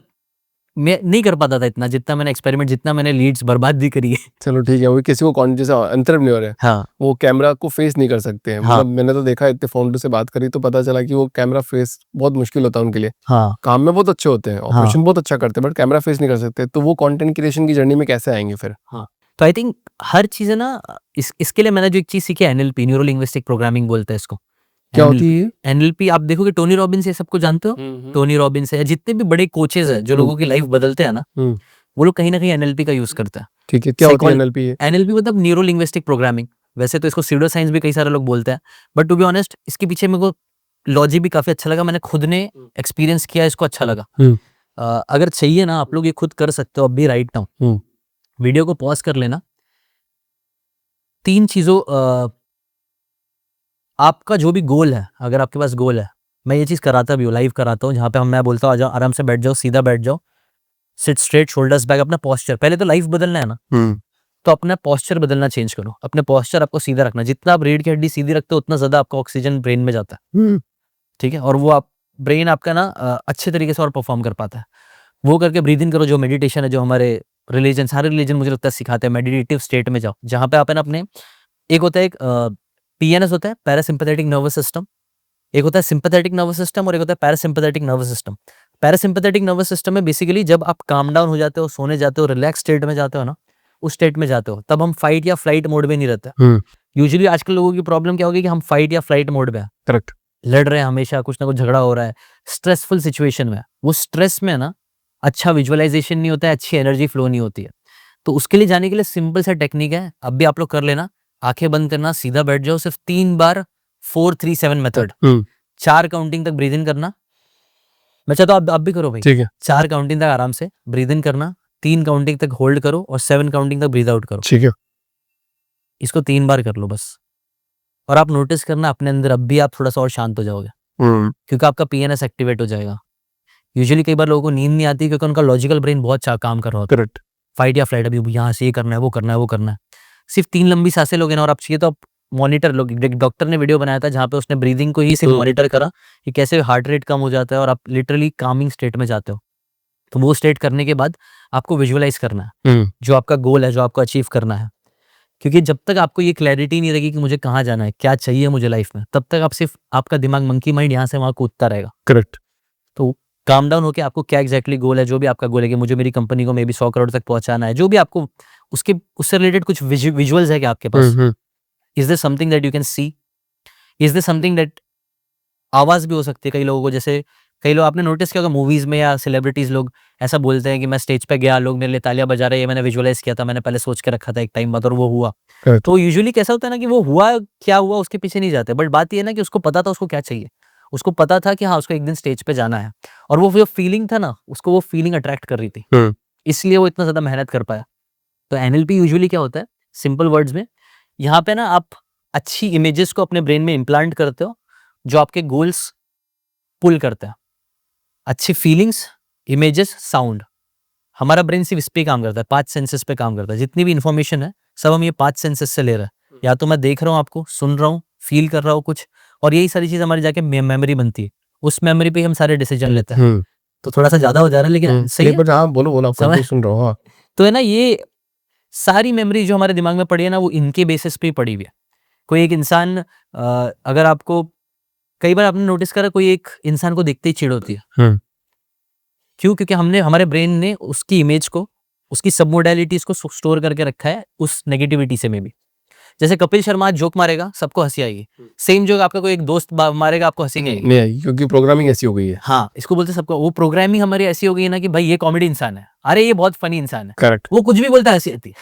मैं नहीं कर पाता था इतना, जितना मैंने एक्सपेरिमेंट, जितना मैंने लीड्स बर्बाद भी करी है। चलो ठीक है, वो किसी को कौन जैसे एंटरप्रेन्योर है हाँ, वो कैमरा को फेस नहीं कर सकते हैं, हाँ, मतलब मैंने तो देखा इतने फाउंडर से बात करी तो पता चला कि वो कैमरा फेस बहुत मुश्किल होता है उनके लिए। हाँ, काम में बहुत अच्छे होते हैं, हाँ, ऑपरेशन बहुत अच्छा करते हैं, बट कैमरा फेस नहीं कर सकते, तो वो कंटेंट क्रिएशन की जर्नी में कैसे आएंगे फिर? हाँ। तो आई थिंक हर चीज़ है ना, इसके लिए मैंने जो एक चीज़ सीखी है, एनएलपी, न्यूरो लिंग्विस्टिक प्रोग्रामिंग बोलते हैं इसको। क्या होती है ये? एनएलपी आप देखोगे, टोनी रॉबिन्स ये सबको जानते हो? टोनी रॉबिन्स है, जितने भी बड़े कोचेज़ हैं जो लोगों की लाइफ बदलते हैं ना, वो लोग कहीं न कहीं एनएलपी का यूज़ करते हैं। ठीक है, क्या होती है एनएलपी ये? एनएलपी मतलब न्यूरो लिंग्विस्टिक प्रोग्रामिंग। वैसे तो इसको सीडो साइंस भी कई सारे लोग बोलते हैं, बट टू बी ऑनेस्ट इसके पीछे मेरे को लॉजिक भी काफ़ी अच्छा लगा। मैंने खुद ने एक्सपीरियंस किया, इसको अच्छा लगा। अगर चाहिए ना, आप लोग ये खुद कर सकते हो अभी राइट नाउ। वीडियो को पॉज़ कर लेना। 3 चीज़ों, आपका जो भी गोल है, अगर आपके पास गोल है, मैं ये चीज़ कराता भी हूँ, लाइव कराता हूँ, जहाँ पे मैं बोलता हूँ आ जाओ, आराम से बैठ जाओ, सीधा बैठ जाओ, सिट स्ट्रेट, शोल्डर्स बैक, अपना पोस्चर, पहले तो लाइफ बदलना है ना, तो अपना पोस्चर बदलना चेंज करो। अपने पोस्चर आपको सीधा रखना, जितना आप रीढ़ की हड्डी सीधी रखते हो उतना ज़्यादा आपका ऑक्सीजन ब्रेन में जाता है, ठीक है? और वो आप ब्रेन आपका ना अच्छे तरीके से और परफॉर्म कर पाता है। वो करके ब्रीथ इन करो, जो मेडिटेशन है, जो हमारे रिलीजन, सारे रिलीजन मुझे लगता है सिखाते हैं, मेडिटेटिव स्टेट में जाओ, जहाँ पे आप है ना अपने, एक होता है एक पीएनएस होता है, पैरासिम्पैथेटिक नर्वस सिस्टम, एक होता है सिम्पैथेटिक नर्वस सिस्टम और एक होता है parasympathetic nervous system. Parasympathetic nervous system में बेसिकली जब आप काम डाउन हो जाते हो, सोने जाते हो, रिलैक्स स्टेट में जाते हो ना, उस स्टेट में जाते हो, तब हम फाइट या फ्लाइट मोड में नहीं रहते। यूजुअली आजकल लोगों की प्रॉब्लम क्या होगी कि हम फाइट या फ्लाइट मोड में हैं, करेक्ट। लड़ रहे हैं, हमेशा कुछ ना कुछ झगड़ा हो रहा है, स्ट्रेसफुल सिचुएशन में है। वो स्ट्रेस में ना अच्छा विजुअलाइजेशन नहीं होता है, अच्छी एनर्जी फ्लो नहीं होती है। तो उसके लिए जाने के लिए सिंपल सा टेक्निक है, अब भी आप लोग कर लेना। आंखें बंद करना, सीधा बैठ जाओ, सिर्फ 3 बार 4-3-7 मेथड, 4 काउंटिंग तक ब्रीथ इन करना। मैं चाहता हूँ आप भी करो भाई। ठीक है। 4 काउंटिंग तक आराम से ब्रीथ इन करना, 3 काउंटिंग तक होल्ड करो और 7 काउंटिंग तक ब्रीथ आउट करो। ठीक है। इसको 3 बार कर लो बस, और आप नोटिस करना अपने अंदर अब भी आप थोड़ा-सा और शांत हो जाओगे, क्योंकि आपका पीएनएस एक्टिवेट हो जाएगा। यूजुअली कई बार लोगों को नींद नहीं आती क्योंकि उनका लॉजिकल ब्रेन बहुत काम कर रहा होता है। करेक्ट। फाइट या फ्लाइट, अभी यहाँ से ये करना है, वो करना है, वो करना है। सिर्फ 3 लंबी सांसें लोगे ना, और आप चाहिए तो आप मॉनिटर लो। एक डॉक्टर ने वीडियो बनाया था जहाँ पे उसने ब्रीदिंग को ही सिर्फ मॉनिटर करा कि कैसे हार्ट रेट कम हो जाता है और आप लिटरली कामिंग स्टेट में जाते हो। तो वो स्टेट करने के बाद आपको विजुअलाइज करना है जो आपका गोल है, जो आपको अचीव करना है। क्योंकि जब तक आपको ये क्लैरिटी नहीं रहेगी कि मुझे कहाँ जाना है, क्या चाहिए मुझे लाइफ में, तब तक आप सिर्फ, आपका दिमाग मंकी माइंड यहाँ से वहाँ कूदता रहेगा। करेक्ट। तो काम डाउन होके आपको क्या एग्जैक्टली गोल है, जो भी आपका गोल है कि मुझे मेरी कंपनी को मे बी 100 करोड़ तक पहुंचाना है, जो भी आपको, उससे रिलेटेड कुछ विजुअल्स है क्या आपके पास? Is there something that you can see? Is there something that, आवाज भी हो सकती है कई लोगों को, जैसे कई लोग, आपने नोटिस किया होगा मूवीज में या सेलिब्रिटीज लोग ऐसा बोलते हैं कि मैं स्टेज पे गया, लोग मेरे लिए तालियां बजा रहे हैं, ये मैंने विजुअलाइज किया था, मैंने पहले सोच के रखा था एक टाइम बाद और वो हुआ। Correct. तो यूजुअली कैसा होता है ना कि वो हुआ, क्या हुआ उसके पीछे नहीं जाते, बट बात ये है ना कि उसको पता था उसको क्या चाहिए, उसको पता था कि हाँ उसको एक दिन स्टेज पे जाना है, और वो जो फीलिंग था ना, उसको वो फीलिंग अट्रैक्ट कर रही थी, इसलिए वो इतना ज्यादा मेहनत कर पाया। तो एनएलपी यूजुअली क्या होता है, सिंपल वर्ड्स में, यहाँ पे ना आप अच्छी इमेजेस को अपने ब्रेन में इम्प्लांट करते हो जो आपके गोल्स पुल करते हैं। अच्छी फीलिंग्स, इमेजेस, साउंड। हमारा ब्रेन सिर्फ इस पे काम करता है, 5 सेंसेस पे काम करता है। जितनी भी इंफॉर्मेशन है सब हम ये 5 सेंसेस से ले रहे हैं। या तो मैं देख रहा हूँ आपको, सुन रहा हूँ, फील कर रहा हूँ कुछ, और यही सारी चीज हमारी जाके मेमोरी बनती है। उस मेमोरी पे ही हम सारे डिसीजन लेते हैं। तो थोड़ा सा ज्यादा हो जा रहा है, लेकिन सही है। हाँ बोलो बोलो, आप समझ- सुन रहा हूँ। हाँ तो है ना, ये सारी मेमोरी जो हमारे दिमाग में पड़ी है ना, वो इनके बेसिस पे ही पड़ी हुई है। कोई एक इंसान अगर आपको, कई बार आपने नोटिस करा, कोई एक इंसान को देखते ही चिढ़ होती है। क्यों? क्योंकि हमने, हमारे ब्रेन ने उसकी इमेज को, उसकी सब मोडालिटीज को स्टोर करके रखा है उस नेगेटिविटी से में भी। जैसे कपिल शर्मा आज जोक मारेगा, सबको हंसी आएगी। सेम जोक आपका कोई एक दोस्त मारेगा, आपको हंसी नहीं आएगी। नहीं आएगी, क्योंकि प्रोग्रामिंग ऐसी हो गई है। हाँ, इसको बोलते सबको, वो प्रोग्रामिंग हमारी ऐसी हो गई है ना कि भाई ये कॉमेडी इंसान है, अरे ये बहुत फनी इंसान है। करेक्ट। वो कुछ भी बोलता है हंसी आती है।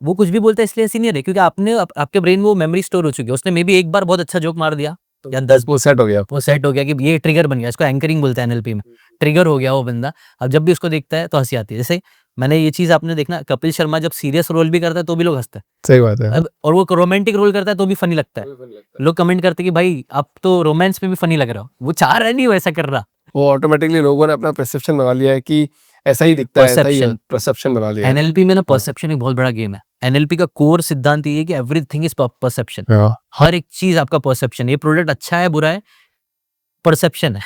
वो कुछ भी बोलता है इसलिए हंसी नहीं आ रही, क्योंकि आपने आपके ब्रेन में वो मेमोरी स्टोर हो चुकी है। उसने मे बी एक बार बहुत अच्छा जोक मार दिया, या 10 वो सेट हो गया। वो सेट हो गया कि ये ट्रिगर बन गया। इसको एंकरिंग बोलते हैं एनएलपी में। ट्रिगर हो गया वो बंदा। अब जब भी उसको देखता है तो हंसी आती है। जैसे मैंने ये चीज आपने देखना, कपिल शर्मा जब सीरियस रोल भी करता है तो भी लोग हंसते हैं। सही बात है। अब और वो रोमांटिक रोल करता है तो भी फनी लगता है। लोग कमेंट करते हैं कि भाई आप तो रोमांस में भी फनी लग रहा हो। वो चाह रहा नहीं, वो ऐसा कर रहा। वो ऑटोमेटिकली लोगों ने अपना परसेप्शन बना लिया है कि ऐसा ही दिखता है, ऐसा ही Perception. परसेप्शन बना लिया है। एनएलपी में ना परसेप्शन एक बहुत बड़ा गेम है। एनएलपी का कोर सिद्धांत ये है कि एवरीथिंग इज परसेप्शन। हाँ, हर एक चीज आपका परसेप्शन। ये प्रोडक्ट अच्छा है बुरा है, परसेप्शन है।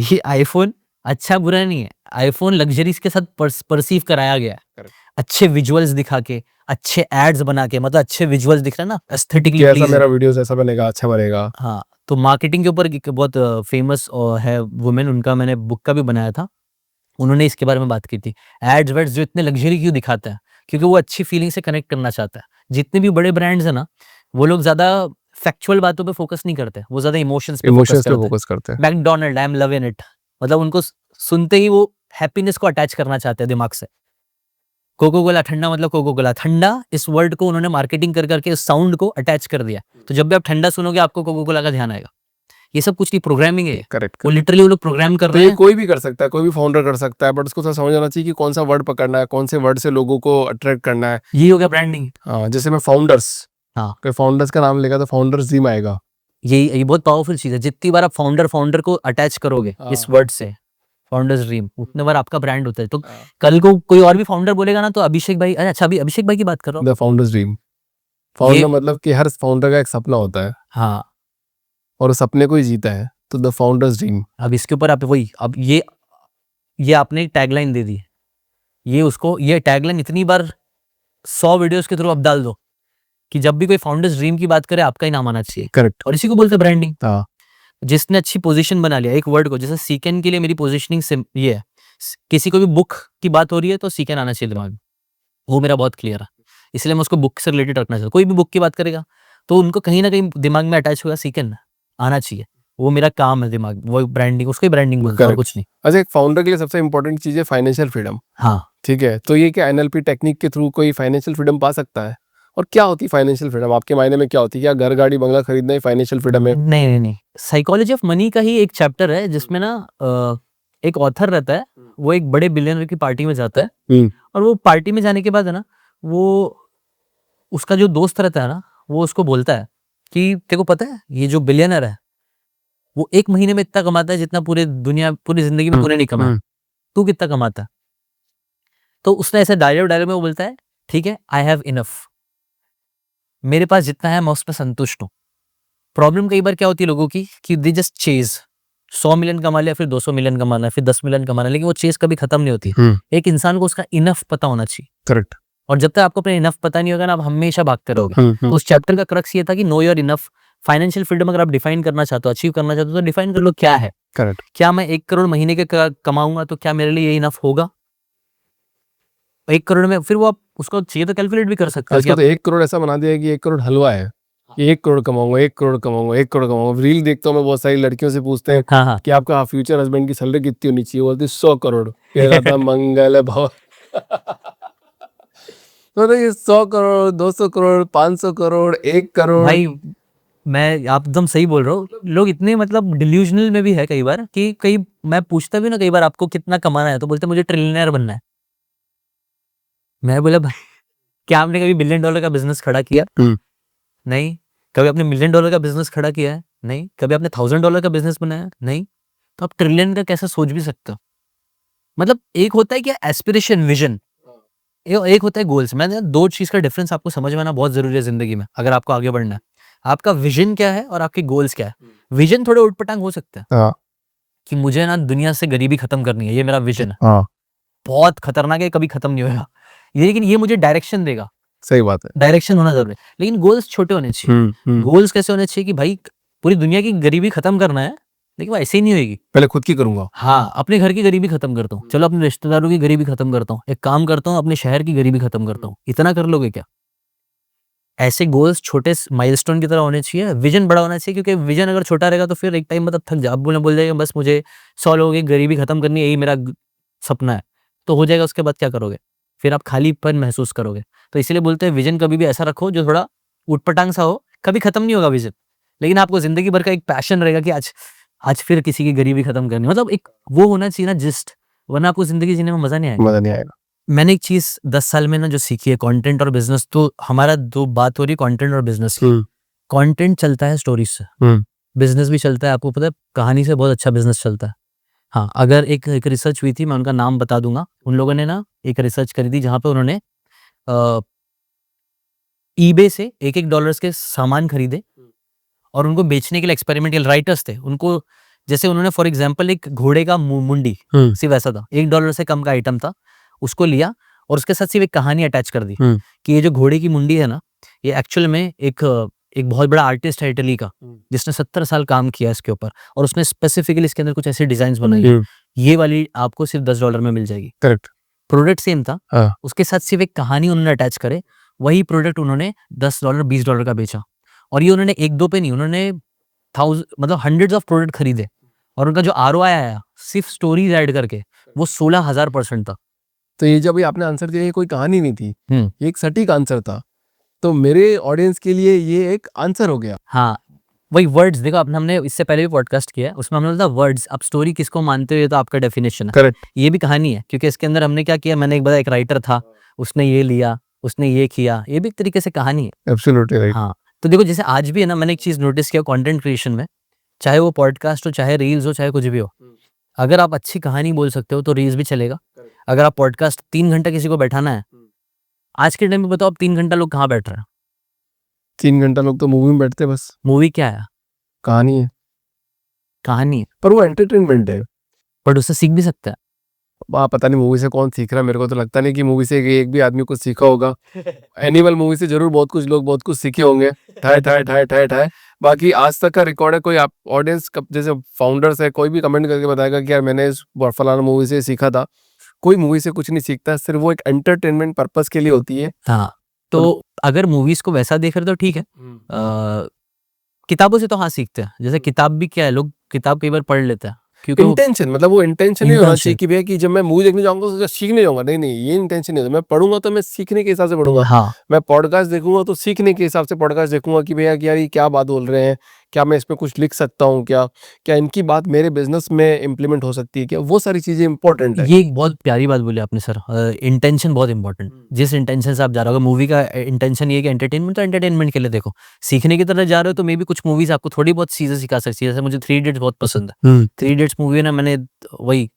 ये आईफोन अच्छा बुरा नहीं है, आईफोन लग्जरीज के साथ परसीव कराया गया है। Correct. अच्छे विजुअल्स दिखा के, अच्छे एड्स बना के, मतलब अच्छे विजुअल्स दिख रहे हैं ना, एस्थेटिकली कि ऐसा प्लीज। मेरा वीडियोस ऐसा बनेगा, अच्छा बनेगा। हाँ, तो मार्केटिंग के ऊपर एक बहुत फेमस है वुमेन, उनका मैंने बुक का भी बनाया था। उन्होंने इसके बारे में बात की थी। एड्स वेड्स जो इतने लग्जरी क्यों दिखाता है? क्योंकि वो अच्छी फीलिंग से कनेक्ट करना चाहता है। जितने भी बड़े ब्रांड्स है ना, वो लोग ज्यादा फैक्चुअल बातों पे फोकस नहीं करते, वो ज्यादा इमोशंस पे फोकस इमोशंस पे करते हैं। फोकस करते हैं। McDonald, I am loving it, मतलब उनको सुनते ही वो हैप्पीनेस को अटैच करना चाहते हैं दिमाग से। कोको कोला ठंडा, मतलब कोको कोला ठंडा, इस वर्ड को उन्होंने मार्केटिंग कर करके उस साउंड को अटैच कर दिया। तो जब भी आप ठंडा सुनोगे आपको कोको कोला का ध्यान आएगा। ये सब कुछ की प्रोग्रामिंग है। करेक्ट। वो लिटरली वो लोग प्रोग्राम कर तो रहे ये हैं। कोई भी कर सकता है, कोई भी फाउंडर कर सकता है, बट उसको थोड़ा समझ आना चाहिए कि कौन सा वर्ड पकड़ना है, कौन से वर्ड से लोगों को अट्रैक्ट करना है। ये हो गया ब्रांडिंग। हाँ, जैसे मैं फाउंडर्स, हाँ, कोई फाउंडर्स का नाम लेगा तो फाउंडर्स ड्रीम आएगा। ये बहुत पावरफुल चीज है। जितनी बार आप फाउंडर को अटैच करोगे इस वर्ड से, फाउंडर्स ड्रीम, उतने बार आपका ब्रांड होता है। तो कल को कोई और भी फाउंडर बोलेगा ना, तो अभिषेक भाई, अच्छा अभी अभिषेक भाई की बात कर रहा हूँ। The founders dream. फाउंडर मतलब कि हर फाउंडर का एक सपना होता है हाँ, और उस सपने को ही जीता है, तो द फाउंडर्स ड्रीम। अब इसके ऊपर आप वही, अब ये आपने टैगलाइन दे दी। ये उसको, ये टैगलाइन इतनी बार 100 वीडियोस के थ्रू आप डाल दो कि जब भी कोई फाउंडर्स ड्रीम की बात करे आपका ही नाम आना चाहिए। करेक्ट। और इसी को बोलते हैं ब्रांडिंग। हाँ, जिसने अच्छी पोजीशन बना लिया एक वर्ड को, जैसे सीकेन के लिए मेरी पोजीशनिंग से ये है, किसी को भी बुक की बात हो रही है तो सीकेन आना चाहिए दिमाग में। वो मेरा बहुत क्लियर है, इसलिए मैं उसको बुक से रिलेटेड रखना चाहता हूँ। कोई भी बुक की बात करेगा तो उनको कहीं ना कहीं दिमाग में अटैच होगा, सीकेन आना चाहिए। वो मेरा काम है, दिमाग, वो ब्रांडिंग, उसको ही ब्रांडिंग बोलते हैं और कुछ नहीं। अच्छा, एक फाउंडर के लिए सबसे इंपॉर्टेंट चीज है फाइनेंशियल फ्रीडम। हाँ, ठीक है, तो ये क्या एनएलपी टेक्निक के थ्रू कोई फाइनेंशियल फ्रीडम पा सकता है? और क्या होती है फाइनेंशियल फ्रीडम आपके मायने में? क्या होती है? क्या घर गाड़ी बंगला खरीदना ही फाइनेंशियल फ्रीडम है? नहीं, साइकोलॉजी ऑफ मनी का ही एक चैप्टर है जिसमें ना एक ऑथर रहता है, वो एक बड़े बिलियनर की पार्टी में जाता है, और वो पार्टी में जाने के बाद है ना, वो उसका जो दोस्त रहता है ना, वो उसको बोलता है कि तेरे को पता है ये जो बिलियनर है वो 1 महीने में इतना कमाता है जितना पूरी जिंदगी में तूने नहीं कमाया। तू कितना कमाता है? तो उसने ऐसे डायलॉग में वो बोलता है, ठीक है, आई हैव इनफ, मेरे पास जितना है मैं उसमें संतुष्ट हूँ। प्रॉब्लम कई बार क्या होती है लोगों की कि दे जस्ट चेज, 100 मिलियन कमा लिया, फिर 200 मिलियन कमाना है, फिर 10 मिलियन कमाना है, लेकिन वो चेज कभी खत्म नहीं होती। एक इंसान को उसका इनफ पता होना चाहिए। करेक्ट। और जब तक आपको अपना इनफ पता नहीं होगा ना, आप हमेशा भागते रहोगे। तो उस चैप्टर का क्रक्स ये था कि know your enough. Financial freedom अगर आप डिफाइन करना चाहते हो, अचीव करना चाहते हो, तो डिफाइन कर लो क्या है। करेक्ट। क्या मैं 1 करोड़ महीने के कमाऊंगा तो क्या मेरे लिए ये इनफ होगा? 1 करोड़ में फिर वो आप उसको चाहिए तो कैलकुलेट भी कर सकते हो। आजकल तो 1 करोड़ ऐसा बना दिया है कि 1 करोड़ हलवा है। 1 करोड़ कमाऊंगा, 1 करोड़ कमाऊंगा, 1 करोड़ कमाऊंगा। रील देखता हूँ मैं, बहुत सारी लड़कियों से पूछते हैं हाँ, कि आपका फ्यूचर हस्बैंड की सैलरी कितनी होनी चाहिए? बोलती 100 करोड़। कहता मंगल भव। तो ये 100 करोड़, 200 करोड़, 500 करोड़, 1 करोड़। भाई मैं, आप एकदम सही बोल रहे हो। लोग इतने मतलब डिल्यूजनल में भी है कई बार कि मैं पूछता भी ना कई बार, आपको कितना कमाना है? तो बोलते मुझे ट्रिलियनर बनना है। मैं बोला भाई, क्या आपने कभी $1 बिलियन का बिजनेस खड़ा किया? नहीं। कभी आपने $1 मिलियन का बिजनेस खड़ा किया है? नहीं। कभी आपने $1,000 का बिजनेस बनाया? नहीं। तो आप ट्रिलियन का कैसे सोच भी सकते हो? मतलब एक होता है कि एस्पिरेशन, विजन, एक होता है गोल्स। मैंने 2 चीज़ का डिफरेंस आपको समझ में आना बहुत ज़रूरी है ज़िंदगी में, अगर आपको आगे बढ़ना है। आपका विजन क्या है और आपके गोल्स क्या है? विजन थोड़े ऊट-पटांग हो सकते हैं हाँ, कि मुझे ना दुनिया से गरीबी खत्म करनी है, ये मेरा विजन है। हाँ, बहुत खतरनाक है, कभी खत्म नहीं होएगा। ये लेकिन ये मुझे डायरेक्शन देगा, सही बात है। डायरेक्शन होना ज़रूरी है। लेकिन गोल्स छोटे होने चाहिए। गोल्स कैसे होने चाहिए कि भाई पूरी दुनिया की गरीबी खत्म करना है, लेकिन वो ऐसे ही नहीं होएगी। पहले खुद की करूँगा। हाँ, अपने घर की गरीबी खत्म करता हूँ, चलो अपने रिश्तेदारों की गरीबी खत्म करता हूँ, एक काम करता हूँ अपने शहर की गरीबी खत्म करता हूँ। इतना कर लोगे क्या? ऐसे गोल्स छोटे माइलस्टोन की तरह होने चाहिए, विजन बड़ा होना चाहिए, क्योंकि विजन अगर छोटा रहेगा तो फिर एक टाइम मतलब थक जा आप बोल जाएगा बस मुझे 100 लोगों की गरीबी खत्म करनी है, यही मेरा सपना है। तो हो जाएगा, उसके बाद क्या करोगे? फिर आप खालीपन महसूस करोगे। तो इसीलिए बोलते हैं विजन कभी भी ऐसा रखो जो थोड़ा ऊट-पटांग सा हो, कभी खत्म नहीं होगा विजन। लेकिन आपको ज़िंदगी भर का एक पैशन रहेगा कि आज आज फिर किसी की गरीबी खत्म करनी है। मतलब एक वो होना चाहिए ना जिस्ट, वरना आपको ज़िंदगी जीने में मज़ा नहीं आएगा। मज़ा नहीं आएगा। मैंने एक चीज़ 10 साल में ना जो सीखी है, कंटेंट और बिज़नेस, तो हमारा दो बात हो रही है कंटेंट और बिज़नेस की। कंटेंट चलता है स्टोरीज से, बिज़नेस भी चलता है, आपको पता है कहानी से बहुत अच्छा बिज़नेस चलता है। हाँ, अगर एक रिसर्च हुई थी, मैं उनका नाम बता दूँगा। उन लोगों ने ना एक रिसर्च करी थी जहाँ पे उन्होंने ईबे से $1-1 के सामान खरीदे और उनको बेचने के लिए एक्सपेरिमेंटल राइटर्स थे। उनको जैसे उन्होंने फॉर एग्जांपल एक घोड़े का मुंडी, सिर्फ ऐसा था, $1 से कम का आइटम था, उसको लिया और उसके साथ सिर्फ एक कहानी अटैच कर दी कि ये जो घोड़े की मुंडी है ना, ये एक्चुअल में एक बहुत बड़ा आर्टिस्ट है इटली का, जिसने 70 साल काम किया इसके ऊपर और उसने स्पेसिफिकली इसके अंदर कुछ ऐसी डिजाइन बनाई है, ये वाली आपको सिर्फ $10 में मिल जाएगी। करेक्ट। प्रोडक्ट सेम था, हाँ, उसके साथ सिर्फ एक कहानी उन्होंने अटैच करे, वही प्रोडक्ट उन्होंने $10 $20 का बेचा। और ये उन्होंने 1-2 पे नहीं, उन्होंने मतलब हंड्रेड्स ऑफ प्रोडक्ट खरीदे और उनका जो आरओआई आया सिर्फ स्टोरीज ऐड करके वो 16,000% था। तो ये जब ये आपने आंसर दिया, ये कोई कहानी नहीं थी, हम्म, ये एक सटीक आंसर था। तो मेरे ऑडियंस के लिए ये एक आंसर हो गया। हाँ, वही वर्ड्स देखो, अपने हमने इससे पहले भी पॉडकास्ट किया है, उसमें हमने बोला था वर्ड्स, आप स्टोरी किसको मानते हो ये तो आपका डेफिनेशन है। करेक्ट। ये भी कहानी है, क्योंकि इसके अंदर हमने क्या किया, मैंने एक बार एक राइटर था, उसने ये लिया, उसने ये किया, ये भी एक तरीके से कहानी है। Absolutely right. हाँ, तो देखो जैसे आज भी है ना, मैंने एक चीज नोटिस किया कंटेंट क्रिएशन में, चाहे वो पॉडकास्ट हो, चाहे रील्स हो, चाहे कुछ भी हो, अगर आप अच्छी कहानी बोल सकते हो तो रील्स भी चलेगा। अगर आप पॉडकास्ट 3 घंटा किसी को बैठाना है, आज के टाइम में बताओ आप 3 घंटा लोग कहाँ बैठ रहे हैं? 3 घंटा लोग तो मूवी में बैठते हैं, बस मूवी क्या है? कहानी है, कहानी है, पर वो एंटरटेनमेंट है। बट उससे सीख भी सकता है। पता नहीं मूवी से कौन सीख रहा है, मेरे को तो लगता नहीं कि मूवी से एक भी आदमी कुछ सीखा होगा। एनिमल मूवी से जरूर बहुत कुछ लोग बहुत कुछ सीखे होंगे, ठाए ठाए ठाए ठाए ठाए। बाकी आज तक का रिकॉर्ड है, कोई आप ऑडियंस जैसे फाउंडर्स है, कोई भी कमेंट करके बताएगा कि यार मैंने इस फलाना मूवी से सीखा था। कोई मूवी से कुछ नहीं सीखता, सिर्फ वो एक एंटरटेनमेंट पर्पस के लिए होती है। हाँ, तो अगर मूवीज को वैसा देख रहे तो ठीक है। किताबों से तो हाँ सीखते हैं, जैसे किताब भी क्या है, लोग किताब कई बार पढ़ लेते हैं क्योंकि इंटेंशन, मतलब वो इंटेंशन नहीं होना चाहिए Intention। कि भैया कि जब मैं मूवी देखने जाऊंगा तो सीखने जाऊंगा, नहीं नहीं, ये इंटेंशन नहीं होता। मैं पढ़ूंगा तो मैं सीखने के हिसाब से पढ़ूंगा। हाँ, मैं पॉडकास्ट देखूंगा तो सीखने के हिसाब से पॉडकास्ट देखूंगा कि भैया कि यार ये क्या बात बोल रहे हैं, क्या मैं इसमें कुछ लिख सकता हूँ, क्या क्या इनकी बात मेरे बिजनेस में इम्प्लीमेंट हो सकती है, क्या वो सारी चीजें इंपॉर्टेंट है। ये एक बहुत प्यारी बात बोली आपने सर, इंटेंशन बहुत इंपॉर्टेंट। जिस इंटेंशन से आप जा रहे हो, मूवी का इंटेंशन ये है कि एंटरटेनमेंट, तो एंटरटेनमेंट के लिए देखो। सीखने की तरफ जा रहे हो तो मे बी कुछ मूवीज आपको थोड़ी बहुत चीजें सिखा सकती है। जैसे मुझे 3 इडियट्स बहुत पसंद है। 3 इडियट्स मूवी ना, मैंने वही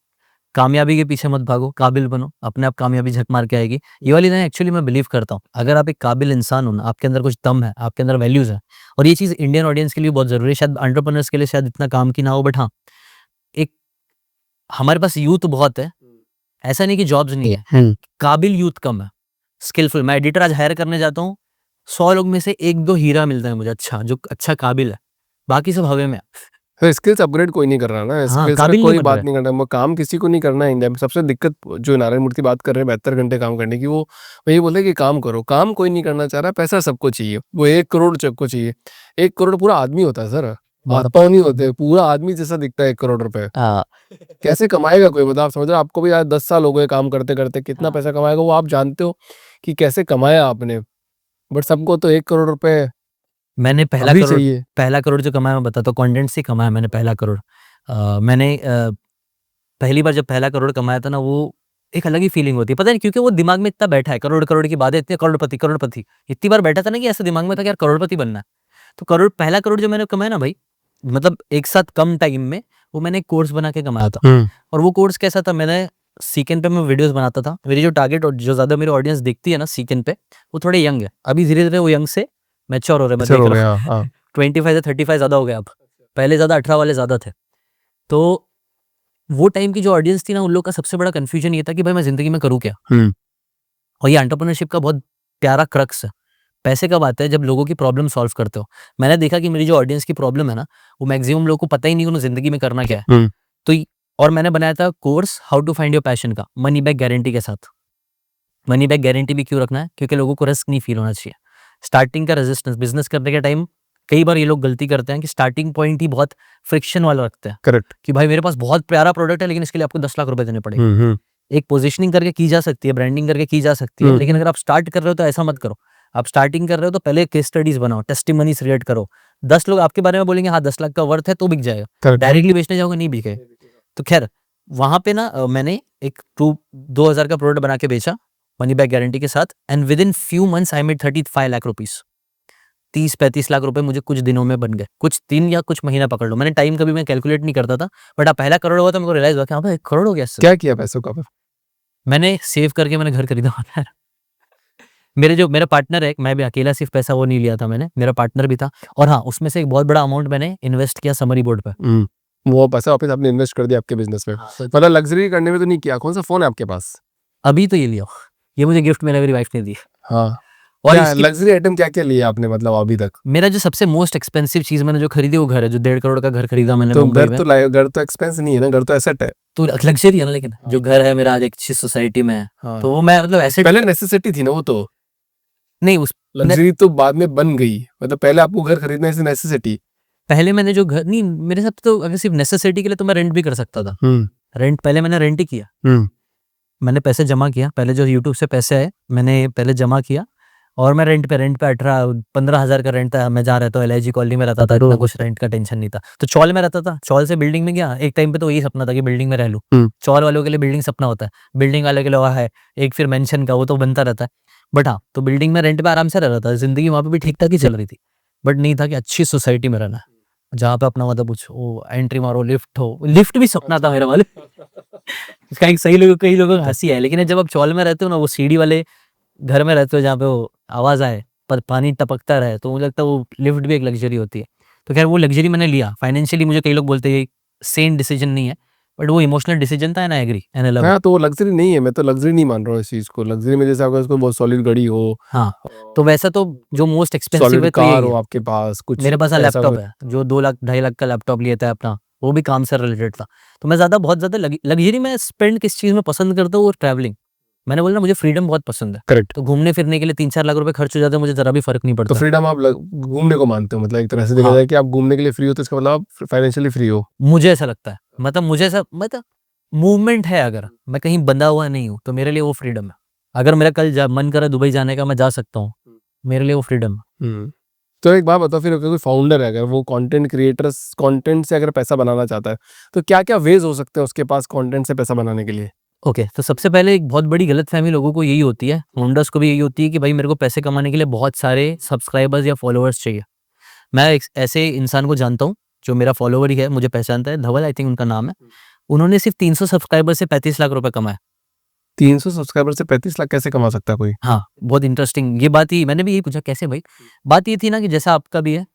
कामयाबी के पीछे मत भागो, काबिल बनो, अपने आप कामयाबी झक मार के आएगी। ये वाली लाइन एक्चुअली मैं बिलीव करता हूँ। अगर आप एक काबिल इंसान हो ना, आपके अंदर कुछ दम है, आपके अंदर वैल्यूज है, और ये चीज इंडियन ऑडियंस के लिए बहुत जरूरी है, शायद एंटरप्रेन्योर्स के लिए शायद इतना काम की ना हो, बट हाँ, एक हमारे पास यूथ बहुत है, ऐसा नहीं कि जॉब्स नहीं है, काबिल यूथ कम है, स्किलफुल। मैं एडिटर आज हायर करने जाता हूँ, 100 लोग में से 1-2 हीरा मिलता है मुझे, अच्छा जो अच्छा काबिल है, बाकी सब हवे में है। तो स्किल्स अपग्रेड कोई नहीं कर रहा ना, हाँ, स्किल्स का काबिल नहीं कोई बन बात रहा नहीं कर रहा। वो काम किसी को नहीं करना है इंडिया में। सबसे दिक्कत जो नारायण मूर्ति बात कर रहे हैं 72 घंटे काम करने की, वो वही बोल रहे हैं कि काम करो। काम कोई नहीं करना चाह रहा, पैसा सबको चाहिए। वो 1 करोड़ सबको चाहिए। 1 करोड़ पूरा आदमी होता है सर, आत्मा नहीं होते, पूरा आदमी जैसा दिखता है 1 करोड़ रुपए। हाँ, कैसे कमाएगा कोई, मतलब आप समझ रहे हो, आपको भी आज 10 साल हो गए काम करते करते, कितना पैसा कमाएगा वो आप जानते हो कि कैसे कमाया आपने। बट सबको तो 1 करोड़ रुपए मैंने पहला अभी करोड़, चाहिए। पहला करोड़ जो कमाया मैं बताता हूँ, कंटेंट से कमाया मैंने पहला करोड़। मैंने पहली बार जब पहला करोड़ कमाया था ना, वो एक अलग ही फीलिंग होती है, पता नहीं क्योंकि वो दिमाग में इतना बैठा है, करोड़ करोड़ की बातें इतनी, करोड़पति करोड़पति इतनी बार बैठा था ना कि ऐसे दिमाग में था कि यार करोड़पति बनना है। तो पहला करोड़ जो मैंने कमाया ना भाई, मतलब एक साथ कम टाइम में वो मैंने एक कोर्स बना के कमाया था। और वो कोर्स कैसा था, मैंने सीकेन पे मैं वीडियोस बनाता था। मेरी जो टारगेट और जो ज्यादा मेरी ऑडियंस देखती है ना सीकेन पे, वो थोड़े यंग है। अभी धीरे धीरे वो यंग से मैच्योर हो रहे हैं, मैं अच्छा देख हो रहा हूँ। गया, हाँ 25 से 35 ज्यादा हो गया अब, पहले ज्यादा 18 वाले ज्यादा थे। तो वो टाइम की जो ऑडियंस थी ना, उन लोग का सबसे बड़ा कंफ्यूजन ये था कि भाई मैं जिंदगी में करूँ क्या। और ये एंटरप्रेन्योरशिप का बहुत प्यारा क्रक्स है। पैसे कब आता है, जब लोगों की प्रॉब्लम सॉल्व करते हो। मैंने देखा कि मेरी जो ऑडियंस की प्रॉब्लम है ना, वो मैक्सिमम लोगों को पता ही नहीं उन्हें जिंदगी में करना क्या है। तो और मैंने बनाया था course how to find your passion का, मनी बैक गारंटी के साथ। मनी बैक गारंटी भी क्यों रखना है, क्योंकि लोगों को रिस्क नहीं फील होना चाहिए। स्टार्टिंग का रेजिस्टेंस बिजनेस करने के टाइम, कई बार ये लोग गलती करते हैं कि स्टार्टिंग पॉइंट ही बहुत फ्रिक्शन वाला रखते हैं। करेक्ट। कि भाई मेरे पास बहुत प्यारा प्रोडक्ट है, लेकिन इसके लिए आपको 10 लाख रुपए देने पड़ेंगे। एक पोजीशनिंग करके की जा सकती है, ब्रांडिंग करके की जा सकती है, लेकिन अगर आप स्टार्ट कर रहे हो तो ऐसा मत करो। आप स्टार्टिंग कर रहे हो तो पहले केस स्टडीज बनाओ, टेस्टिमनीज क्रिएट करो। 10 लोग आपके बारे में बोलेंगे हाँ 10 लाख का वर्थ है तो बिक जाएगा, डायरेक्टली बेचने जाओगे नहीं बिके। तो खैर वहां पे ना मैंने एक 2000 का प्रोडक्ट बना के बेचा मनी बैक गारंटी के साथ, and with in few months I made 35 lakh rupees. 30-35 lakh रुपए मुझे कुछ दिनों में बन गए, कुछ दिन या कुछ महीना पकड़ लो। मैंने टाइम कभी मैं कैलकुलेट नहीं करता था, बट पहला करोड़ हुआ तो मेरे को रियलाइज हुआ कि हाँ भाई 1 करोड़ हो गया इससे। क्या किया पैसों का? मैंने सेव करके मैंने घर खरीदा हुआ था। मेरा पार्टनर है, मैं भी अकेला सिर्फ पैसा वो नहीं लिया था मैंने, मेरा पार्टनर भी था। और हाँ, उसमें से एक बहुत बड़ा अमाउंट मैंने इन्वेस्ट किया समरी बोर्ड पे। वो पैसा वापस आपने इन्वेस्ट कर दिया आपके बिजनेस में। मतलब लग्जरी करने में तो नहीं किया। कौन सा फोन है आपके पास? अभी तो ये लिया, ये मुझे गिफ्ट में मेरी वाइफ ने दी। हाँ। और लग्जरी आइटम क्या क्या लिया आपने मतलब अभी तक? मेरा जो सबसे मोस्ट एक्सपेंसिव चीज मैंने जो खरीदी वो घर है, जो 1.5 करोड़ का घर खरीदा मैंने तो मुंबई में। घर तो एक्सपेंस नहीं है ना, घर तो एसेट है। तो लग्जरी है ना, लेकिन जो घर है मेरा आज एक अच्छी सोसाइटी में है। हाँ। तो वो मैं मतलब एसेट, पहले नेसेसिटी थी ना वो तो। नहीं उस लग्जरी तो बाद में बन गई। मतलब पहले आपको घर खरीदना से नेसेसिटी। पहले मैंने जो घर, नहीं मेरे साथ तो अगर सिर्फ नेसेसिटी के लिए तो मैं रेंट भी कर सकता था। रेंट पहले मैंने रेंट ही किया। मैंने पैसे जमा किया, पहले जो यूट्यूब से पैसे आए मैंने पहले जमा किया, और मैं रेंट पे 18-15 हज़ार का रेंट था। मैं जहाँ रहता हूँ LIG कॉलोनी में रहता था, इतना कुछ रेंट का टेंशन नहीं था। तो चौल में रहता था, चौल से बिल्डिंग में गया। एक टाइम पे तो यही सपना था कि बिल्डिंग में रह लूँ। चौल वालों के लिए बिल्डिंग सपना होता है, बिल्डिंग वाले के लिए है एक फिर मेंशन का, वो तो बनता रहता है। बट हाँ, तो बिल्डिंग में रेंट पे आराम से रह रहा था, जिंदगी वहाँ पे भी ठीक ठाक ही चल रही थी। बट नहीं था कि अच्छी सोसाइटी में रहना है, जहाँ पे अपना मतलब कुछ वो एंट्री मारो, लिफ्ट हो। लिफ्ट भी सपना था मेरा वाले। इसका एक कई लोगों का हंसी है, लेकिन जब आप चौल में रहते हो ना, वो सीढ़ी वाले घर में रहते हो जहाँ पे वो आवाज आए पर पानी टपकता रहे, तो मुझे लगता है वो लिफ्ट भी एक लग्जरी होती है। तो खैर वो लग्जरी मैंने लिया। फाइनेंशियली मुझे कई लोग बोलते हैं सेन डिसीजन नहीं है, बट वो इमोशनल डिसीजन था, and I agree and I love. हाँ, तो वो लग्जरी नहीं है। मैं तो लग्जरी नहीं मान रहा हूँ इस चीज को। लग्जरी में जैसे आपको बहुत सॉलिड गाड़ी हो, हाँ, तो वैसा तो जो मोस्ट एक्सपेंसिव सॉलिड है तो यही कार हो है। आपके पास कुछ। मेरे पास ऐसा लैपटॉप कुछ- है जो 2 लाख 2.5 लाख का लैपटॉप लिया था अपना, वो भी काम से रिलेटेड था। तो मैं बहुत ज्यादा लग्जरी में स्पेंड किस चीज में पसंद करता हूँ, वो ट्रैवलिंग। मैंने बोला ना, मुझे फ्रीडम बहुत पसंद है। करेक्ट। तो घूमने फिरने के लिए 3-4 लाख रुपए खर्च हो जाते हैं, मुझे जरा भी फर्क नहीं तो पड़ता। फ्रीडम आप घूमने को मानते हो? मतलब एक तरह से देखा हाँ। जाए कि आप घूमने के लिए फ्री हो, तो इसका मतलब आप फाइनेंशियली फ्री हो। मुझे ऐसा लगता है, मतलब मुझे ऐसा, मतलब मूवमेंट है, अगर मैं कहीं बंधा हुआ नहीं हूँ तो मेरे लिए वो फ्रीडम है। अगर मेरा कल मन करे दुबई जाने का, मैं जा सकता हूँ, मेरे लिए वो फ्रीडम है। तो एक बात बताओ, फिर अगर कोई फाउंडर है, अगर वो कंटेंट क्रिएटर्स कंटेंट से अगर पैसा बनाना चाहता है, तो क्या क्या वेज हो सकते हैं उसके पास कंटेंट से पैसा बनाने के लिए? ओके, तो सबसे पहले एक बहुत बड़ी गलतफहमी लोगों को यही होती है, फाउंडर्स को भी यही होती है कि भाई मेरे को पैसे कमाने के लिए बहुत सारे सब्सक्राइबर्स या फॉलोअर्स चाहिए। मैं एक ऐसे इंसान को जानता हूँ जो मेरा फॉलोवर ही है, मुझे पहचानता है, धवल आई थिंक उनका नाम है। उन्होंने सिर्फ 300 सब्सक्राइबर से 35 लाख रुपए कमाए। 300 सब्सक्राइबर से 35 लाख कैसे कमा सकता है कोई? हाँ, बहुत इंटरेस्टिंग ये बात ही, मैंने भी यही पूछा कैसे भाई। बात ये थी ना कि जैसा आपका भी है,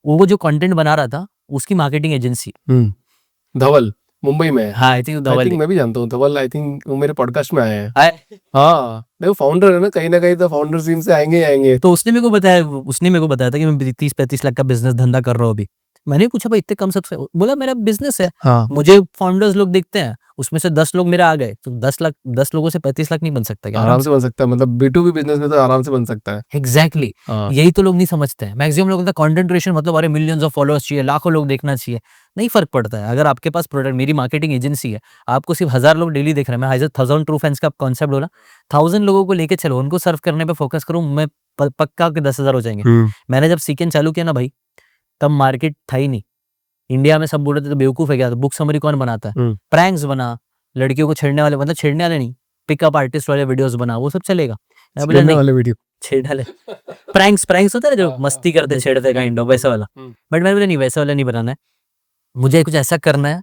वो जो कंटेंट बना रहा था उसकी मार्केटिंग एजेंसी। धवल मुंबई में है। हाँ, आई थिंक धवल, मैं भी जानता हूँ धवल। आई थिंक वो मेरे पॉडकास्ट में आए हैं। हाय। हाँ, देखो फाउंडर है ना कहीं तो फाउंडर टीम से आएंगे ही आएंगे। तो उसने मेरे को बताया था कि मैं 30-35 लाख का बिजनेस धंधा कर रहा हूँ अभी। मैंने पूछा भाई इतने कम सबसे, बोला मेरा बिजनेस है। हाँ। मुझे फाउंडर्स लोग दिखते हैं, उसमें से 10 लोग मेरे आ गए, तो 10 लोगों से 35 लाख नहीं बन सकता क्या? आराम से बन सकता है। मतलब B2B बिजनेस में तो आराम से बन सकता है। एग्जैक्टली। हाँ। यही तो लोग नहीं समझते हैं। मैक्सिमम लोगों का कंटेंट क्रिएशन मतलब अरे मिलियंस ऑफ फॉलोअर्स चाहिए, लाखों लोग देखना चाहिए। नहीं फर्क पड़ता है। अगर आपके पास प्रोडक्ट, मेरी मार्केटिंग एजेंसी है, आपको सिर्फ 1000 लोग डेली देख रहे हैं, मैं 1000 ट्रू फैंस का कॉन्सेप्ट बोला, 1000 लोगों को लेके चलो, उनको सर्व करने पे फोकस करूं, मैं पक्का के 10,000 हो जाएंगे। मैंने जब सीकेन चालू किया ना भाई, तब मार्केट था ही नहीं। इंडिया में सब बोल रहे थे तो बेवकूफ है क्या, बुक समरी कौन बनाता है, प्रैंक्स बना, लड़कियों को छेड़ने वाले, मतलब छेड़ने वाले नहीं, पिकअप आर्टिस्ट वाले वीडियोस बना, वो सब चलेगा। मैं बोला नहीं, वाले वीडियो छेड़ प्रैंक्स होता है जो मस्ती करते छेड़ते काइंड ऑफ, वैसा वाला। बट मैंने बोला नहीं, वैसा वाला नहीं बनाना है। मुझे कुछ ऐसा करना है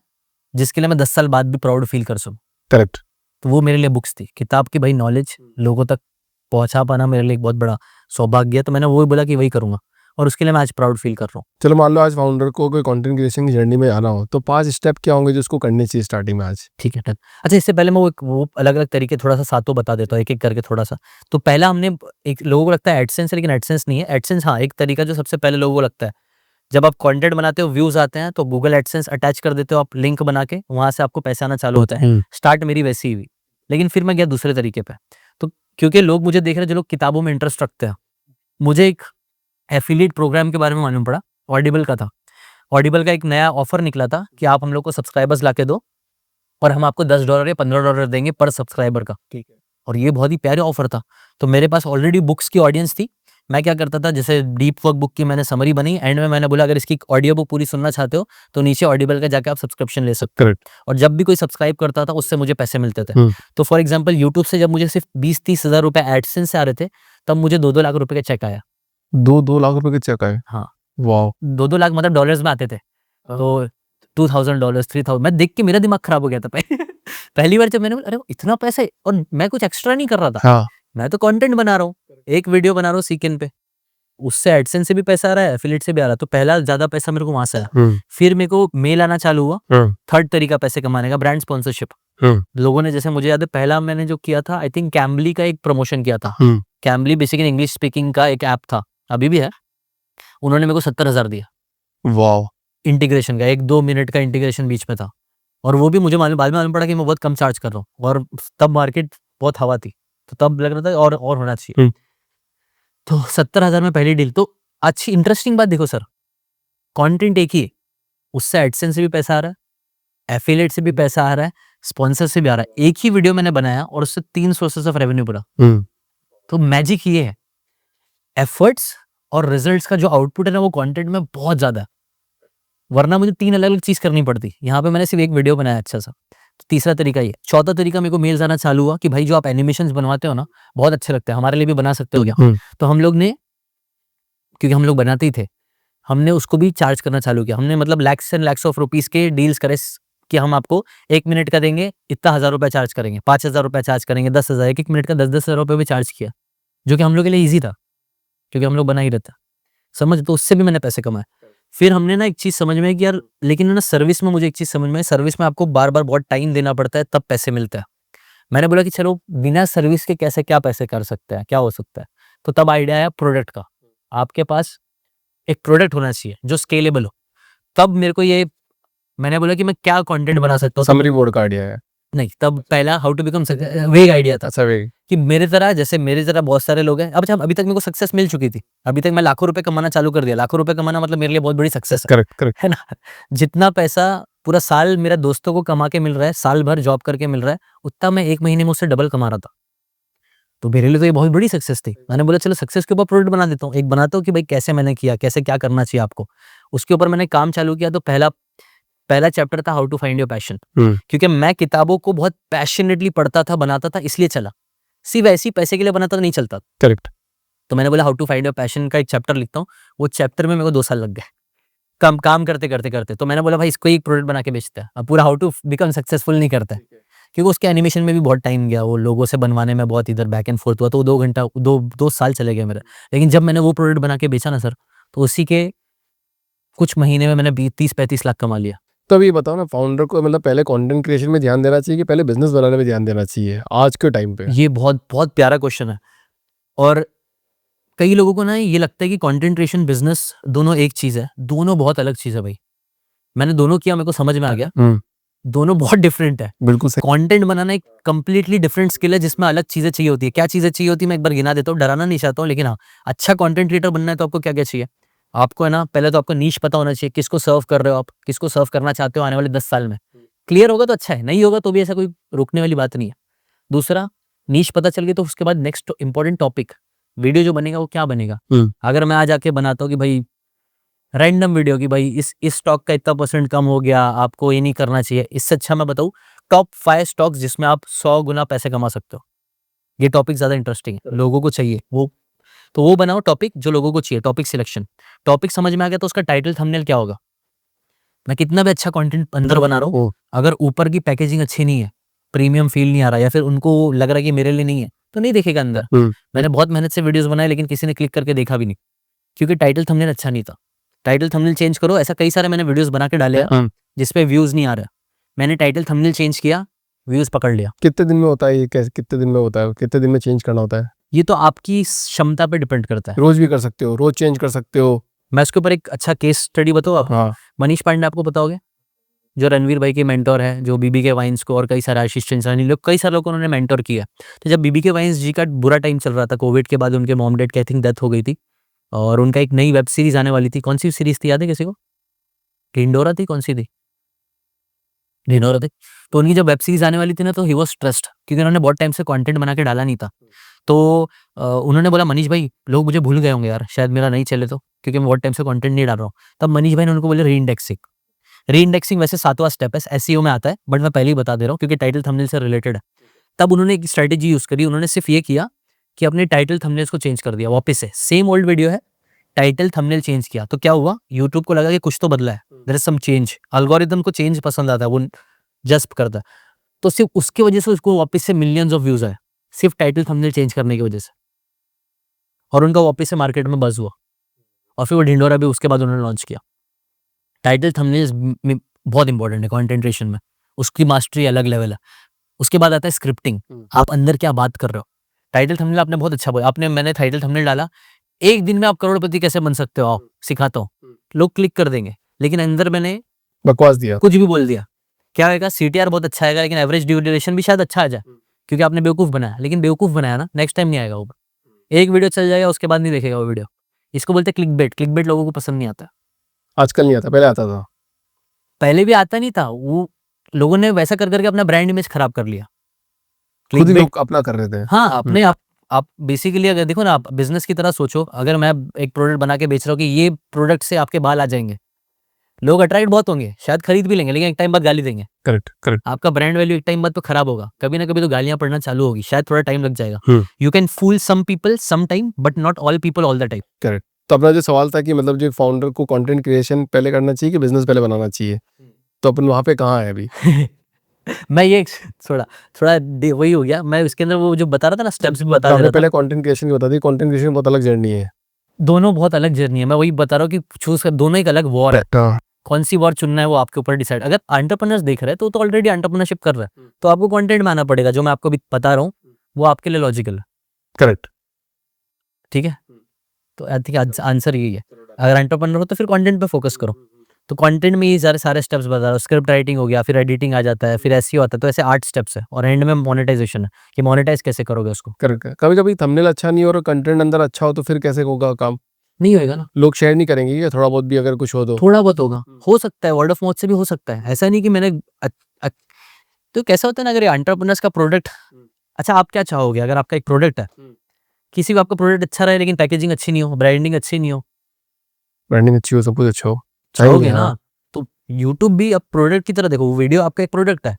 जिसके लिए मैं 10 साल बाद भी प्राउड फील कर सकूं। करेक्ट। तो वो मेरे लिए बुक्स थी, किताब की भाई नॉलेज लोगों तक पहुंचा पाना मेरे लिए एक बहुत बड़ा सौभाग्य है। तो मैंने वो बोला कि वही करूंगा और उसके लिए मैं आज प्राउड फील कर रहा हूँ। चलो मान लो आज फाउंडर को कोई कंटेंट क्रिएशन की जर्नी में आना हो तो 5 स्टेप क्या होंगे जो उसको करने चाहिए स्टार्टिंग में आज? ठीक है, डन। अच्छा, इससे पहले मैं वो अलग-अलग तरीके थोड़ा-सा सातों बता देता हूँ, एक-एक करके थोड़ा-सा। तो पहला हमने एक लोगों को लगता है एडसेंस है, लेकिन एडसेंस नहीं है। एडसेंस हाँ, एक तरीका जो सबसे पहले लोगों को लगता है, जब आप कंटेंट बनाते हो, व्यूज़ आते हैं, तो गूगल एडसेंस अटैच कर देते हो आप लिंक बना के, वहाँ से आपको पैसे आना चालू होता है। स्टार्ट मेरी वैसी ही हुई, लेकिन फिर मैं गया दूसरे तरीके पे। तो क्योंकि लोग मुझे देख रहे हैं, जो लोग किताबों में इंटरेस्ट रखते हैं, मुझे एक एफिलिएट प्रोग्राम के बारे में मालूम पड़ा, ऑडिबल का था। ऑडिबल का एक नया ऑफर निकला था कि आप हम लोग को सब्सक्राइबर्स लाके दो और हम आपको $10 या $15 देंगे पर सब्सक्राइबर का। ठीक है। और ये बहुत ही प्यारा ऑफर था। तो मेरे पास ऑलरेडी बुक्स की ऑडियंस थी। मैं क्या करता था, जैसे डीप वर्क बुक की मैंने समरी बनी, एंड में मैंने बोला अगर इसकी ऑडियो बुक पूरी सुनना चाहते हो तो नीचे ऑडिबल का जाके आप सब्सक्रिप्शन ले सकते हो। करेक्ट। और जब भी कोई सब्सक्राइब करता था उससे मुझे पैसे मिलते थे। हम्म। तो फॉर एग्जांपल यूट्यूब से जब मुझे सिर्फ 20-30 हज़ार रुपए एडसेंस से आ रहे थे, तब मुझे 2-2 लाख रुपए का चेक आया। 2 लाख रुपए के चेक आए? हाँ, वाह। 2-2 लाख मतलब डॉलर्स में आते थे। तो $2000, 3000, मैं देख के मेरा दिमाग खराब हो गया था। पहली बार जब मैंने बोला अरे इतना पैसे, और मैं कुछ एक्स्ट्रा नहीं कर रहा था। हाँ। मैं तो कंटेंट बना रहा हूँ, एक वीडियो बना रहा हूँ सीकेन पे, उससे एडसेंस से भी पैसा आ रहा है, एफिलिएट से भी आ रहा है। तो पहला ज्यादा पैसा मेरे को वहां से आया। फिर मेरे को मेल आना चालू हुआ। थर्ड तरीका पैसे कमाने का, ब्रांड स्पॉन्सरशिप। लोगों ने, जैसे मुझे याद है पहला मैंने जो किया था, आई थिंक कैम्बली का एक प्रमोशन किया था। कैम्बली बेसिकली इंग्लिश स्पीकिंग का एक ऐप था, अभी भी है। उन्होंने मेरे को 70,000 दिया। वाह। इंटीग्रेशन का 1-2 मिनट का इंटीग्रेशन बीच में था, और वो भी मुझे बाद में मालूम पड़ा कि मैं बहुत कम चार्ज कर रहा हूँ, और तब मार्केट बहुत हवा थी, तो तब लग रहा था और होना चाहिए। तो 70,000 में पहली डील। तो अच्छी इंटरेस्टिंग बात देखो सर, कंटेंट एक ही है, उससे एडसेंस से भी पैसा आ रहा है, एफिलिएट से भी पैसा आ रहा है, स्पॉन्सर से भी आ रहा है। एक ही वीडियो मैंने बनाया और उससे 3 सोर्सेस ऑफ रेवेन्यू बढ़ा। तो मैजिक ये है, एफर्ट्स और रिजल्ट्स का जो आउटपुट है ना, वो कंटेंट में बहुत ज्यादा है, वरना मुझे 3 अलग-अलग चीज़ करनी पड़ती। यहाँ पे मैंने सिर्फ एक वीडियो बनाया अच्छा सा। तो तीसरा तरीका ये। चौथा तरीका, मेरे को मेल्स आना चालू हुआ कि भाई जो आप एनिमेशंस बनवाते हो ना, बहुत अच्छे लगते हैं, हमारे लिए भी बना सकते हो क्या? तो हम लोग ने, क्योंकि हम लोग बनाते ही थे, हमने उसको भी चार्ज करना चालू किया। हमने मतलब lakhs and lakhs of rupees के डील्स करे कि हम आपको 1 मिनट का देंगे, इतना ₹1000 चार्ज करेंगे, ₹5000 चार्ज करेंगे, 10,000, 1-1 मिनट का 10-10 हज़ार रुपए भी चार्ज किया, जो कि हम लोग के लिए ईज़ी था, क्योंकि हम लोग बना ही रहता। समझ, तो उससे भी मैंने पैसे कमाए। फिर हमने ना एक चीज़ समझ में आई कि यार, लेकिन ना सर्विस में मुझे एक चीज़ समझ में आई, सर्विस में आपको बार-बार बहुत टाइम देना पड़ता है, तब पैसे मिलता है। मैंने बोला कि चलो बिना सर्विस के कैसे क्या पैसे कर सकते हैं, क्या हो सकता है? तो तब आइडिया आया प्रोडक्ट का। आपके पास एक प्रोडक्ट होना चाहिए जो स्केलेबल हो। तब मेरे को ये, मैंने बोला कि मैं क्या कंटेंट बना सकता हूँ? समरी बोर्ड का आइडिया है? नहीं, तब पहला हाउ टू बिकम वेग आइडिया था। अच्छा, वेग। कि मेरे तरह, जैसे मेरे तरह बहुत सारे लोग हैं। अब अच्छा, अभी तक मेरे को सक्सेस मिल चुकी थी। अभी तक मैं लाखों रुपए कमाना चालू कर दिया। लाखों रुपए कमाना मतलब मेरे लिए बहुत बड़ी सक्सेस है। Correct, correct. है ना? जितना पैसा पूरा साल मेरा दोस्तों को कमा के मिल रहा है, साल भर जॉब करके मिल रहा है, उतना मैं 1 महीने में उससे डबल कमा रहा था। तो मेरे लिए तो ये बहुत बड़ी सक्सेस थी। मैंने बोला चलो सक्सेस के ऊपर प्रोडक्ट बना देता हूँ। एक बनाता हूँ कि भाई कैसे मैंने किया, कैसे क्या करना चाहिए आपको। उसके ऊपर मैंने काम चालू किया। तो पहला चैप्टर था how to find your passion. क्योंकि मैं किताबों को बहुत पैशनेटली पढ़ता था, बनाता था, इसलिए चला। सिर्फ ऐसी पैसे के लिए बनाता तो नहीं चलता। करेक्ट। तो मैंने बोला how to find your passion का एक चैप्टर लिखता हूँ। वो चैप्टर में मेरे को 2 साल लग गए काम करते। तो मैंने बोला भाई इसको एक प्रोडक्ट बना के बेचते हैं। अब पूरा हाउ टू बिकम सक्सेसफुल नहीं करता है, क्योंकि उसके एनिमेशन में भी बहुत टाइम गया, वो लोगों से बनवाने में बहुत इधर बैक एंड फोर्थ हुआ। तो 2 घंटा 2 साल चले गए मेरे। लेकिन जब मैंने वो प्रोडक्ट बना के बेचा ना सर, तो उसी के कुछ महीने में मैंने 30-35 लाख कमा लिया। तो अब ये बताओ ना, फाउंडर को मतलब पहले कंटेंट क्रिएशन में ध्यान देना चाहिए कि पहले बिजनेस बनाने में ध्यान देना चाहिए आज के टाइम पे? ये बहुत बहुत प्यारा क्वेश्चन है। और कई लोगों को ना ये लगता है कि कंटेंट क्रिएशन, बिजनेस दोनों एक चीज है। दोनों बहुत अलग चीज है भाई। मैंने दोनों किया, मेरे को समझ में आ गया दोनों बहुत डिफरेंट है। बिल्कुल सही। कंटेंट बनाना एक कंप्लीटली डिफरेंट स्किल है, जिसमें अलग चीजें चाहिए होती है। क्या चीजें चाहिए होती है, मैं एक बार गिना देता हूँ, डराना नहीं चाहता हूँ, लेकिन हाँ, अच्छा कंटेंट क्रिएटर बनना है तो आपको क्या क्या चाहिए। आपको है ना, पहले तो आपको नीश पता होना चाहिए, किसको सर्व कर रहे हो आप, किसको सर्व करना चाहते हो आने वाले 10 साल में। क्लियर होगा तो अच्छा है, नहीं होगा तो भी ऐसा कोई रुकने वाली बात नहीं है। दूसरा, नीश पता चल गई तो उसके बाद नेक्स्ट इंपॉर्टेंट टॉपिक, वीडियो जो बनेगा वो क्या बनेगा। अगर मैं आज आके बनाता हूँ कि भाई रैंडम वीडियो की भाई इस स्टॉक का इतना % कम हो गया, आपको ये नहीं करना चाहिए, इससे अच्छा मैं बताऊँ टॉप 5 स्टॉक्स जिसमें आप 100 गुना पैसे कमा सकते हो। ये टॉपिक ज्यादा इंटरेस्टिंग है, लोगों को चाहिए वो। तो वो बनाओ टॉपिक जो लोगों को चाहिए। टॉपिक सिलेक्शन, टॉपिक समझ में आ गया तो उसका टाइटल थंबनेल क्या होगा। मैं कितना भी अच्छा कंटेंट अंदर बना रहा हूँ, हम्म, अगर ऊपर की पैकेजिंग अच्छी नहीं है, प्रीमियम फील नहीं आ रहा, या फिर उनको लग रहा है कि मेरे लिए नहीं है, तो नहीं देखेगा अंदर। मैंने बहुत मेहनत से वीडियोस बनाए, लेकिन किसी ने क्लिक करके देखा भी नहीं, क्योंकि टाइटल थंबनेल अच्छा नहीं था। टाइटल थंबनेल चेंज करो, ऐसा कई सारे मैंने वीडियोस बना के डाले हैं जिसपे व्यूज नहीं आ रहा। मैंने टाइटल थंबनेल चेंज किया, व्यूज पकड़ लिया। कितने दिन में होता है ये, कैसे कितने दिन में होता है, कितने दिन में चेंज करना होता है? ये तो आपकी क्षमता पे डिपेंड करता है। रोज भी कर सकते हो, रोज चेंज कर सकते हो। मैं इसके ऊपर एक अच्छा केस स्टडी बताऊँ आप? हाँ, मनीष पांडे आपको पता होगा, जो रणवीर भाई के मेंटोर है, जो बीबी के वाइन्स को और कई सारे आशीष चंचलानी लोग, कई सारे लोगों को उन्होंने मेंटोर किया। तो जब बीबी के वाइन्स जी का बुरा टाइम चल रहा था, कोविड के बाद उनके मॉम डैड की आई थिंक डेथ हो गई थी, और उनका एक नई वेब सीरीज आने वाली थी। कौन सी सीरीज थी, याद है किसी को? ढिंडोरा थी, कौन सी थी? ढिंडोरा थी। तो उनकी जब वेब सीरीज आने वाली थी ना, तो ही वाज स्ट्रेस्ड, क्योंकि उन्होंने बहुत टाइम से कंटेंट बना के डाला नहीं था। तो उन्होंने बोला, मनीष भाई लोग मुझे भूल गए होंगे यार, शायद मेरा नहीं चले तो, क्योंकि मैं बहुत टाइम से कंटेंट नहीं डाल रहा हूँ। तब मनीष भाई ने उनको बोले री-इंडेक्सिंग। री-इंडेक्सिंग वैसे 7वां स्टेप है, एसईओ में आता है, बट मैं पहले ही बता दे रहा हूँ क्योंकि टाइटल थंबनेल से रिलेटेड है। तब उन्होंने एक स्ट्रैटेजी यूज करी, उन्होंने सिर्फ ये किया कि अपने टाइटल थंबनेल्स को चेंज कर दिया वापस से, सेम ओल्ड वीडियो है, टाइटल थंबनेल चेंज किया। तो क्या हुआ, यूट्यूब को लगा कि कुछ तो बदला है, there is some change, algorithm को चेंज पसंद आता है, वो जस्ट करता है। तो सिर्फ उसकी वजह से उसको वापस से मिलियंस ऑफ व्यूज आए, सिर्फ टाइटल थंबनेल चेंज करने की वजह से, और उनका वापस से मार्केट में बज़ हुआ। और फिर वो ढिंडोरा भी उसके बाद उन्होंने लॉन्च किया। टाइटल थंबनेल्स में बहुत इंपॉर्टेंट है कंटेंट क्रिएशन में, उसकी मास्टरी अलग लेवल है। उसके बाद आता है स्क्रिप्टिंग, आप अंदर क्या बात कर रहे हो। टाइटल थंबनेल आपने बहुत अच्छा बोला, मैंने टाइटल थंबनेल डाला, एक दिन में आप करोड़पति कैसे बन सकते हो, आओ सिखाता हूँ, लोग क्लिक कर देंगे, लेकिन अंदर मैंने बकवास दिया। कुछ भी बोल दिया, क्या होगा, सीटीआर बहुत अच्छा आएगा, लेकिन एवरेज ड्यूरेशन भी शायद अच्छा आ जाए, क्योंकि आपने बेवकूफ बनाया। लेकिन बेवकूफ बनाया ना, नेक्स्ट टाइम नहीं आएगा वो, एक वीडियो चल जाएगा, उसके बाद नहीं देखेगा वो वीडियो। इसको बोलते हैं क्लिकबेट। क्लिकबेट लोगों को पसंद नहीं आता। आजकल नहीं आता, पहले आता था। पहले भी आता नहीं था, वो लोगों ने वैसा कर करके अपना ब्रांड इमेज खराब कर लिया। खुद ही क्लिकबेट, लोग अपना कर रहे थे। हाँ, अपने आप बेसिकली अगर देखो ना, आप बिजनेस की तरह सोचो, अगर मैं एक प्रोडक्ट बना के बेच रहा हूँ कि ये प्रोडक्ट से आपके बाल आ जाएंगे, लोग अट्रैक्ट बहुत होंगे, शायद खरीद भी लेंगे, लेकिन एक टाइम बाद गाली देंगे। Correct, correct. आपका ब्रांड वैल्यू एक टाइम बाद तो खराब होगा, कभी ना कभी तो गालियां पड़ना चालू होगी, शायद थोड़ा टाइम लग जाएगा। You can fool some people some time, but not all people all the time. Correct. तो अपना जो सवाल था कि मतलब जो फाउंडर को कंटेंट क्रिएशन पहले करना चाहिए कि बिजनेस पहले बनाना चाहिए, तो अपन वहाँ पे कहाँ है अभी? मैं ये थोड़ा थोड़ा वही हो गया, मैं उसके अंदर वो जो बता रहा था ना, स्टेप्स भी बता तो दे हमने रहा था। पहले कंटेंट क्रिएशन की बता दी, कंटेंट क्रिएशन बहुत अलग जर्नी है। दोनों बहुत अलग जर्नी है, मैं वही बता रहा हूँ कि चूज कर, दोनों एक अलग वॉर है। कौन सी वॉर चुनना है वो आपके ऊपर डिसाइड। अगर एंटरप्रेन्योर्स देख रहे हैं तो ऑलरेडी एंटरप्रेन्योरशिप कर रहे हैं, तो आपको कंटेंट में आना पड़ेगा। जो मैं आपको भी बता रहा हूँ वो आपके लिए लॉजिकल है। करेक्ट। ठीक है, तो आई थिंक आंसर यही है। अगर एंटरप्रेन्योर हो तो फिर कंटेंट पे फोकस करो। तो कंटेंट में ये सारे स्टेप्स बता रहा हूँ। स्क्रिप्ट राइटिंग हो गया, फिर एडिटिंग आ जाता है, फिर एसईओ आता है, तो ऐसे 8 स्टेप्स है, और एंड में मोनेटाइजेशन है कि मोनेटाइज कैसे करोगे उसको। करेक्ट। कभी कभी थंबनेल अच्छा नहीं हो और कंटेंट अंदर अच्छा हो, तो फिर कैसे होगा काम? नहीं होएगा ना, लोग शेयर नहीं करेंगे क्या? थोड़ा बहुत भी अगर कुछ हो तो? थोड़ा बहुत होगा, हो सकता है वर्ड ऑफ माउथ से भी हो सकता है, ऐसा नहीं कि मैंने तो कैसा होता है ना, अगर एंटरप्रेन्योर्स का प्रोडक्ट अच्छा, आप क्या चाहोगे अगर आपका एक प्रोडक्ट है, किसी को आपका प्रोडक्ट अच्छा रहे लेकिन पैकेजिंग अच्छी नहीं हो, ब्रांडिंग अच्छी नहीं हो, ब्रांडिंग अच्छी हो, सब कुछ अच्छा हो, चाहोगे चाहिए, ना। हाँ। तो यूट्यूब भी अब प्रोडक्ट की तरह देखो, वो वीडियो आपका एक प्रोडक्ट है,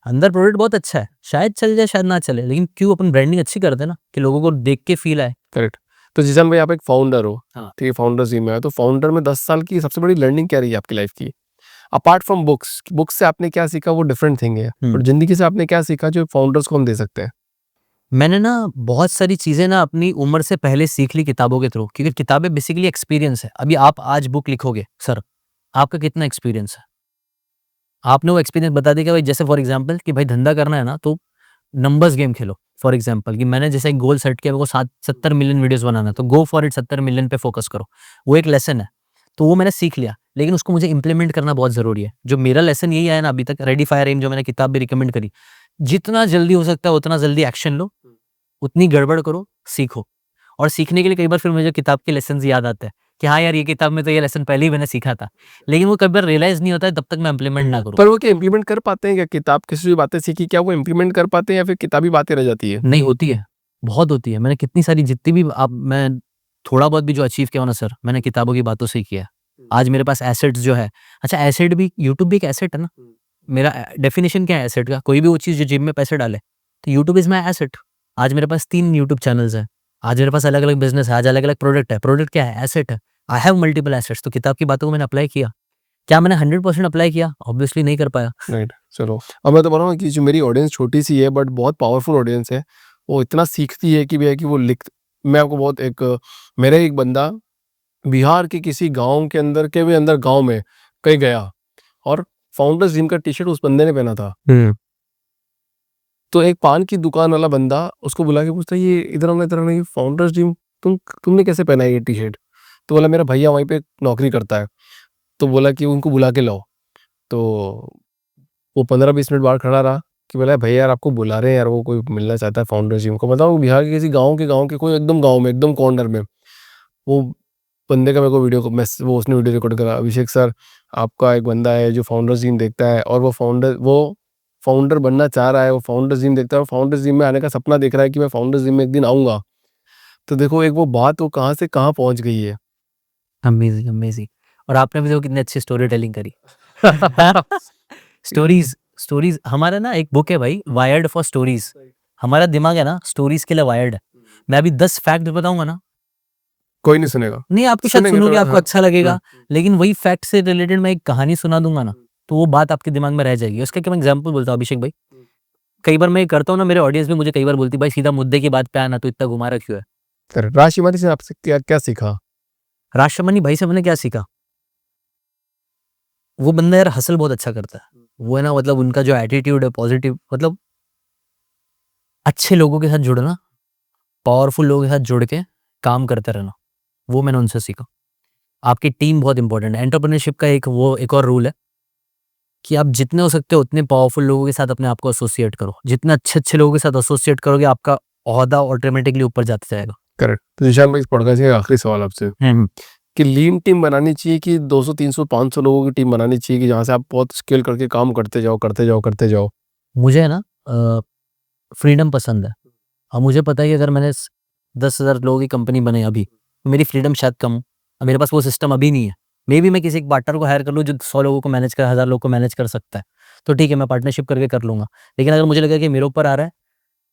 अंदर प्रोडक्ट बहुत अच्छा है, शायद चल जाए शायद ना चले, लेकिन क्यों अपन ब्रांडिंग अच्छी करते हैं ना, कि लोगों को देख के फील आए। करेक्ट। तो जिसान भाई, आप एक फाउंडर हो, हाँ। ठीक है, फाउंडर टीम में है, तो फाउंडर में 10 साल की सबसे बड़ी लर्निंग क्या रही है आपकी लाइफ की? अपार्ट फ्रॉम बुक्स, बुक्स से आपने क्या सीखा वो डिफरेंट थिंग है, और जिंदगी से आपने क्या सीखा जो फाउंडर्स को हम दे सकते हैं? मैंने ना बहुत सारी चीजें ना अपनी उम्र से पहले सीख ली किताबों के थ्रू, क्योंकि किताबें बेसिकली एक्सपीरियंस है। अभी आप आज बुक लिखोगे, सर आपका कितना एक्सपीरियंस है, आपने वो एक्सपीरियंस बता दिया। भाई जैसे फॉर एग्जांपल कि भाई धंधा करना है ना, तो numbers game Khelo. For example कि मैंने जैसे एक गोल सेट किया, मेरे को 70 मिलियन वीडियोस बनाना है, तो गो फॉर इट, 70 मिलियन पे फोकस करो। वो एक लेसन है, तो वो मैंने सीख लिया, लेकिन उसको मुझे इंप्लीमेंट करना बहुत जरूरी है। जो मेरा लेसन यही आया ना अभी तक, रेडी फायर एम, जो मैंने किताब भी रिकमेंड करी, जितना जल्दी हो सकता है उतना जल्दी एक्शन लो, उतनी गड़बड़ करो, सीखो। और सीखने के लिए कई बार फिर मुझे किताब के लेसन याद आते हैं कि हाँ यार, ये किताब में तो ये लेसन पहले ही मैंने सीखा था, लेकिन वो कई बार रियलाइज नहीं होता है तब तक मैं इंप्लीमेंट ना करूँ। पर वो क्या इंप्लीमेंट कर पाते हैं क्या? किताब किसी भी बातें सीखी, क्या वो इंप्लीमेंट कर पाते हैं या फिर किताबी बातें रह जाती है? नहीं, होती है, बहुत होती है। मैंने कितनी सारी, जितनी भी आप, मैं थोड़ा बहुत भी जो अचीव किया हो ना सर, मैंने किताबों की बातों से ही किया है। आज मेरे पास एसेट्स जो है, अच्छा एसेट भी, यूट्यूब भी एक एसेट है ना। मेरा डेफिनेशन क्या है एसेट का? कोई भी वो चीज़ जो जिम में पैसे डाले, तो यूट्यूब इज माई एसेट। आज मेरे पास 3 यूट्यूब चैनल्स हैं, आज मेरे पास अलग अलग बिजनेस है, आज अलग अलग प्रोडक्ट है। प्रोडक्ट क्या है? एसेट है। I have multiple assets. तो किताब की बातों को मैंने अप्लाई किया क्या मैंने 100% अप्लाई किया? ऑब्वियसली नहीं कर पाया। राइट, चलो अब मैं तो बोल रहा हूँ कि जो मेरी ऑडियंस छोटी सी है बट बहुत पावरफुल ऑडियंस है, वो इतना सीखती है कि भैया कि वो लिख, मैं आपको बहुत एक, मेरा एक बंदा बिहार के किसी गांव के अंदर के भी अंदर गांव में कहीं गया और फाउंडर्स जिम का टी शर्ट उस बंदे ने पहना था। तो एक पान की दुकान वाला बंदा उसको बुला के पूछता, ये इधर आना, ये फाउंडर्स जिम तुमने कैसे पहना है ये टी शर्ट? तो बोला मेरा भैया वहीं पे नौकरी करता है। तो बोला कि उनको बुला के लाओ। तो वो 15-20 मिनट बाहर खड़ा रहा कि बोला भैया यार आपको बुला रहे हैं यार, वो कोई मिलना चाहता है फाउंडर्स जिम को। बताओ बिहार के किसी गाँव के कोई एकदम गाँव में एकदम कॉर्नर में। वो बंदे का मेरे को वीडियो को वो उसने वीडियो रिकॉर्ड करा, अभिषेक सर आपका एक बंदा है जो फाउंडर्स जिम देखता है और वो फाउंडर बनना चाह रहा है, वो फाउंडर्स जिम देखता है और फाउंडर्स जिम में आने का सपना देख रहा है कि मैं फाउंडर्स जिम में एक दिन आऊँगा। तो देखो एक वो बात वो कहाँ से कहाँ पहुँच गई है। Amazing, amazing. और आपने भी देखो कितनी अच्छी स्टोरी टेलिंग करी। स्टोरीज हमारा ना एक बुक है भाई, वायर्ड फॉर स्टोरीज। हमारा दिमाग है ना स्टोरीज के लिए वायर्ड है। मैं अभी 10 फैक्ट बताऊंगा ना, कोई नहीं सुनेगा। नहीं आपको शायद सुनेंगे सुनोगे तो, आपको हाँ, अच्छा लगेगा, लेकिन वही फैक्ट से रिलेटेड मैं एक कहानी सुना दूंगा ना, तो वो बात आपके दिमाग में रह जाएगी। उसका क्या मैं एग्जांपल बोलता हूँ अभिषेक भाई, कई बार मैं ये करता हूँ ना, मेरे ऑडियंस भी मुझे कई बार बोलती है भाई सीधा मुद्दे की बात पे आना, तो इतना घुमा रखी है। करेक्ट। राशिमानी से आपसे क्या क्या सीखा? राष्ट्रमणि भाई से मैंने क्या सीखा, वो बंदा यार हसल बहुत अच्छा करता है। वो है ना, मतलब उनका जो एटीट्यूड है पॉजिटिव, मतलब अच्छे लोगों के साथ जुड़ना, पावरफुल लोगों के साथ जुड़ के काम करते रहना, वो मैंने उनसे सीखा। आपकी टीम बहुत इंपॉर्टेंट है। एंटरप्रेन्योरशिप का एक और रूल है कि आप जितने हो सकते हो उतने पावरफुल लोगों के साथ अपने आप को एसोसिएट करो। जितने अच्छे लोगों के साथ एसोसिएट करोगे, आपका ओहदा ऑटोमेटिकली ऊपर जाता जाएगा। करेक्ट। तो निशान भाई इस पॉडकास्ट का आखिरी सवाल आपसे कि लीन टीम बनानी चाहिए कि 200 300 500 लोगों की टीम बनानी चाहिए कि जहाँ से आप बहुत स्केल करके काम करते जाओ? मुझे है ना फ्रीडम पसंद है। और मुझे पता है कि अगर मैंने 10,000 लोगों की कंपनी बनाई अभी, तो मेरी फ्रीडम शायद कम हो। और मेरे पास वो सिस्टम अभी नहीं है। मे बी मैं किसी एक पार्टनर को हायर कर लूँ जो 100 लोगों को मैनेज कर, 1000 लोगों को मैनेज कर सकता है, तो ठीक है मैं पार्टनरशिप करके कर लूंगा। लेकिन अगर मुझे लगा कि मेरे ऊपर आ रहा है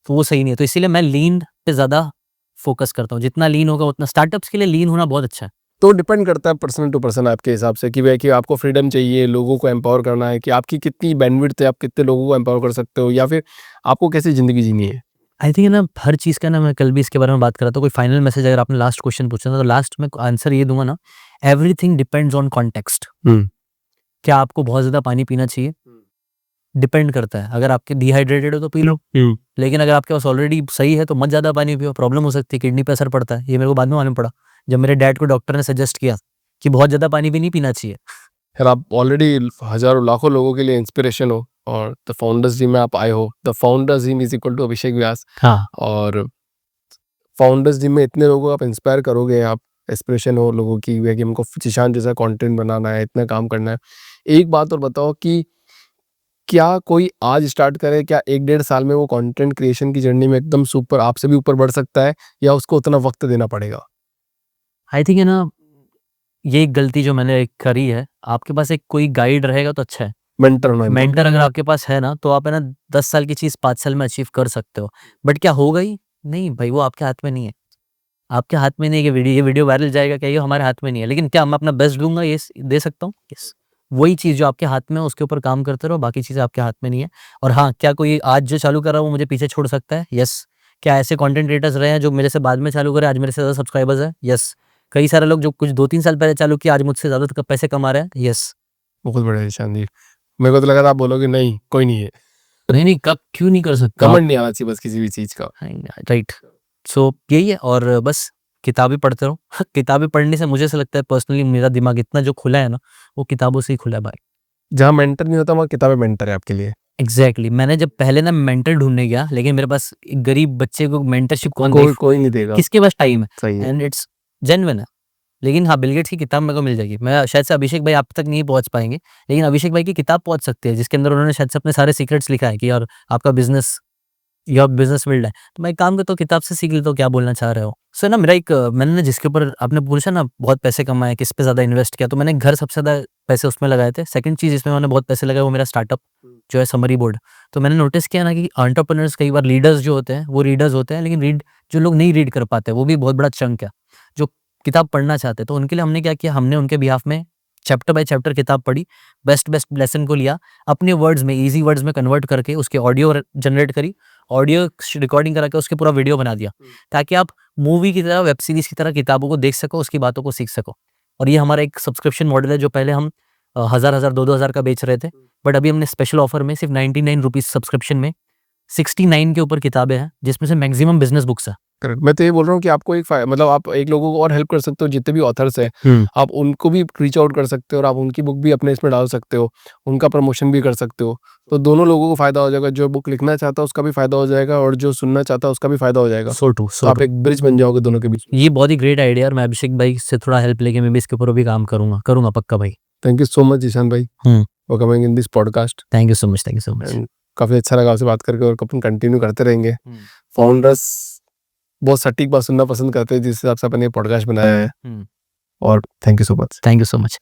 तो वो सही नहीं है। तो इसीलिए मैं लीन पे ज़्यादा फोकस करता हूँ। जितना लीन होगा उतना, स्टार्टअप्स के लिए लीन होना बहुत अच्छा है। तो डिपेंड करता है पर्सन टू पर्सन आपके हिसाब से कि भाई कि आपको फ्रीडम चाहिए, लोगों को एम्पावर करना है कि आपकी कितनी बैंडविड्थ है, आप कितने लोगों को एम्पावर कर सकते हो, या फिर आपको कैसी ज़िंदगी जीनी है। आई थिंक ना हर चीज़ का ना, मैं कल भी इसके बारे में बात कर रहा था। कोई फाइनल मैसेज अगर आपने लास्ट क्वेश्चन पूछा था तो लास्ट में आंसर ये दूंगा ना, एवरीथिंग डिपेंड्स ऑन कॉन्टेक्स्ट। क्या आपको बहुत ज़्यादा पानी पीना चाहिए? डिपेंड करता है। अगर आपके डिहाइड्रेटेड हो तो पी लो, लेकिन अगर आपके पास ऑलरेडी सही है तो मत ज़्यादा पानी पियो, प्रॉब्लम हो सकती है, किडनी पे असर पड़ता है। ये मेरे को बाद में मालूम पड़ा जब मेरे डैड को डॉक्टर ने सजेस्ट किया कि बहुत ज़्यादा पानी भी नहीं पीना चाहिए। यार आप ऑलरेडी हज़ारों लाखों लोगों के लिए इंस्पिरेशन हो और द फाउंडर्स जिम में आप आए हो। The founders gym is equal to Abhishek Vyas. हाँ, और फाउंडर्स जिम में इतने लोगों को आप इंस्पायर करोगे, आप इंस्पिरेशन हो लोगों की कि हमको जिशान जैसा कंटेंट बनाना है, इतना काम करना है। एक बात और बताओ कि क्या कोई आज स्टार्ट करे, क्या 1-1.5 साल में वो कंटेंट क्रिएशन की जर्नी में एकदम सुपर आपसे भी ऊपर बढ़ सकता है, या उसको उतना वक्त देना पड़ेगा? आई थिंक है ना, ये एक गलती जो मैंने करी है। आपके पास एक कोई गाइड रहेगा तो अच्छा है। मेंटर होना important मेंटर अगर आपके पास है ना, तो आप है ना 10 साल की चीज़ 5 साल में अचीव कर सकते हो। बट क्या होगा ही? नहीं भाई, वो आपके हाथ में नहीं है। आपके हाथ में नहीं है कि ये वीडियो वायरल जाएगा, क्या ये हमारे हाथ में नहीं है। लेकिन क्या मैं अपना बेस्ट दूंगा, ये दे सकता हूँ? यस। वही चीज़ जो आपके हाथ में है उसके ऊपर काम करते रहो, बाकी चीज़ें आपके हाथ में नहीं है। और हाँ, क्या कोई आज जो चालू कर रहा है वो मुझे पीछे छोड़ सकता है? यस। क्या ऐसे कंटेंट क्रिएटर्स रहे हैं जो मेरे से बाद में चालू करे, आज मेरे से ज़्यादा सब्सक्राइबर्स है? यस। कई सारे लोग जो कुछ 2-3 साल पहले चालू किया आज मुझसे ज़्यादा पैसे कमा रहे हैं? यस। बहुत बढ़िया निशान जी। मेरे को तो लगा था आप बोलोगे नहीं कोई नहीं है। नहीं, कब क्यों नहीं कर सकता? कमेंट नहीं आना चाहिए बस किसी भी चीज का। राइट। सो यही है। और बस किताबें पढ़ते रहो। किताबें पढ़ने से मुझे ऐसा लगता है पर्सनली मेरा दिमाग इतना जो खुला है ना, वो किताबों से ही खुला है भाई। जहाँ मेंटर नहीं होता वहाँ किताबें मेंटर है आपके लिए। एग्जैक्टली। मैंने जब पहले ना मेंटर ढूंढने गया, लेकिन मेरे पास एक गरीब बच्चे को मेंटरशिप कौन कोई देगा? कोई नहीं देगा। किसके पास टाइम है? सही है। एंड इट्स जेन्युइन है। लेकिन हाँ, बिल गेट्स की किताब मेरे को मिल जाएगी। मैं शायद से अभिषेक भाई आप तक नहीं पहुंच पाएंगे, लेकिन अभिषेक भाई की किताब पहुंच सकती है जिसके अंदर उन्होंने शायद से अपने सारे सीक्रेट्स लिखा है कि यार आपका बिजनेस या बिजनेस फील्ड है। तो मैं एक काम करता हूँ, किताब से सीख लेता हूँ क्या बोलना चाह रहे हो। सो ना मेरा एक मैंने ना जिसके ऊपर आपने पूछा ना बहुत पैसे कमाए, किस पे ज़्यादा इन्वेस्ट किया, तो मैंने घर सबसे ज़्यादा पैसे उसमें लगाए थे। सेकंड चीज़ इसमें मैंने बहुत पैसे लगाए वो मेरा स्टार्टअप जो है समरी बोर्ड। तो मैंने नोटिस किया ना कि एंटरप्रेन्योर्स कई बार लीडर्स जो होते हैं वो रीडर्स होते हैं, लेकिन जो लोग नहीं रीड कर पाते वो भी बहुत बड़ा चंक है जो किताब पढ़ना चाहते हैं। तो उनके लिए हमने क्या किया, हमने उनके बिहाफ में चैप्टर बाय चैप्टर किताब पढ़ी, बेस्ट लेसन को लिया, अपने वर्ड्स में, इजी वर्ड्स में कन्वर्ट करके उसके ऑडियो जनरेट करी, ऑडियो रिकॉर्डिंग करा के उसके पूरा वीडियो बना दिया, ताकि आप मूवी की तरह, वेब सीरीज की तरह किताबों को देख सको, उसकी बातों को सीख सको। और ये हमारा एक सब्सक्रिप्शन मॉडल है, जो पहले हम 1000 2,000 का बेच रहे थे, बट अभी हमने स्पेशल ऑफर में सिर्फ 99 रुपीज सब्सक्रिप्शन में 69 के ऊपर किताबें हैं, जिसमें से मैक्सिमम बिजनेस बुक्स है। करेक्ट। मैं तो ये बोल रहा हूँ कि आपको एक मतलब आप एक लोगों को और हेल्प कर सकते हो, जितने भी ऑथर्स हैं आप उनको भी रीच आउट कर सकते हो और आप उनकी बुक भी अपने इसमें डाल सकते हो, उनका प्रमोशन भी कर सकते हो, तो दोनों लोगों को फायदा हो जाएगा। जो बुक लिखना चाहता है उसका भी फायदा हो जाएगा और जो सुनना चाहता है उसका भी फायदा हो जाएगा। सो टू तो आप एक ब्रिज बन जाओगे दोनों के बीच। ये बहुत ही ग्रेट आइडिया, और मैं अभिषेक भाई से थोड़ा हेल्प लेके मैं भी इसके ऊपर भी काम करूंगा पक्का भाई। Thank you so much Ishaan भाई for coming in this podcast. Thank you so much. काफी अच्छा लगा आपसे बात करके और अपन कंटिन्यू करते रहेंगे। फाउंडर्स बहुत सटीक बात सुनना पसंद करते हैं, जिस हिसाब से अपन ये पॉडकास्ट बनाया है। और थैंक यू सो मच।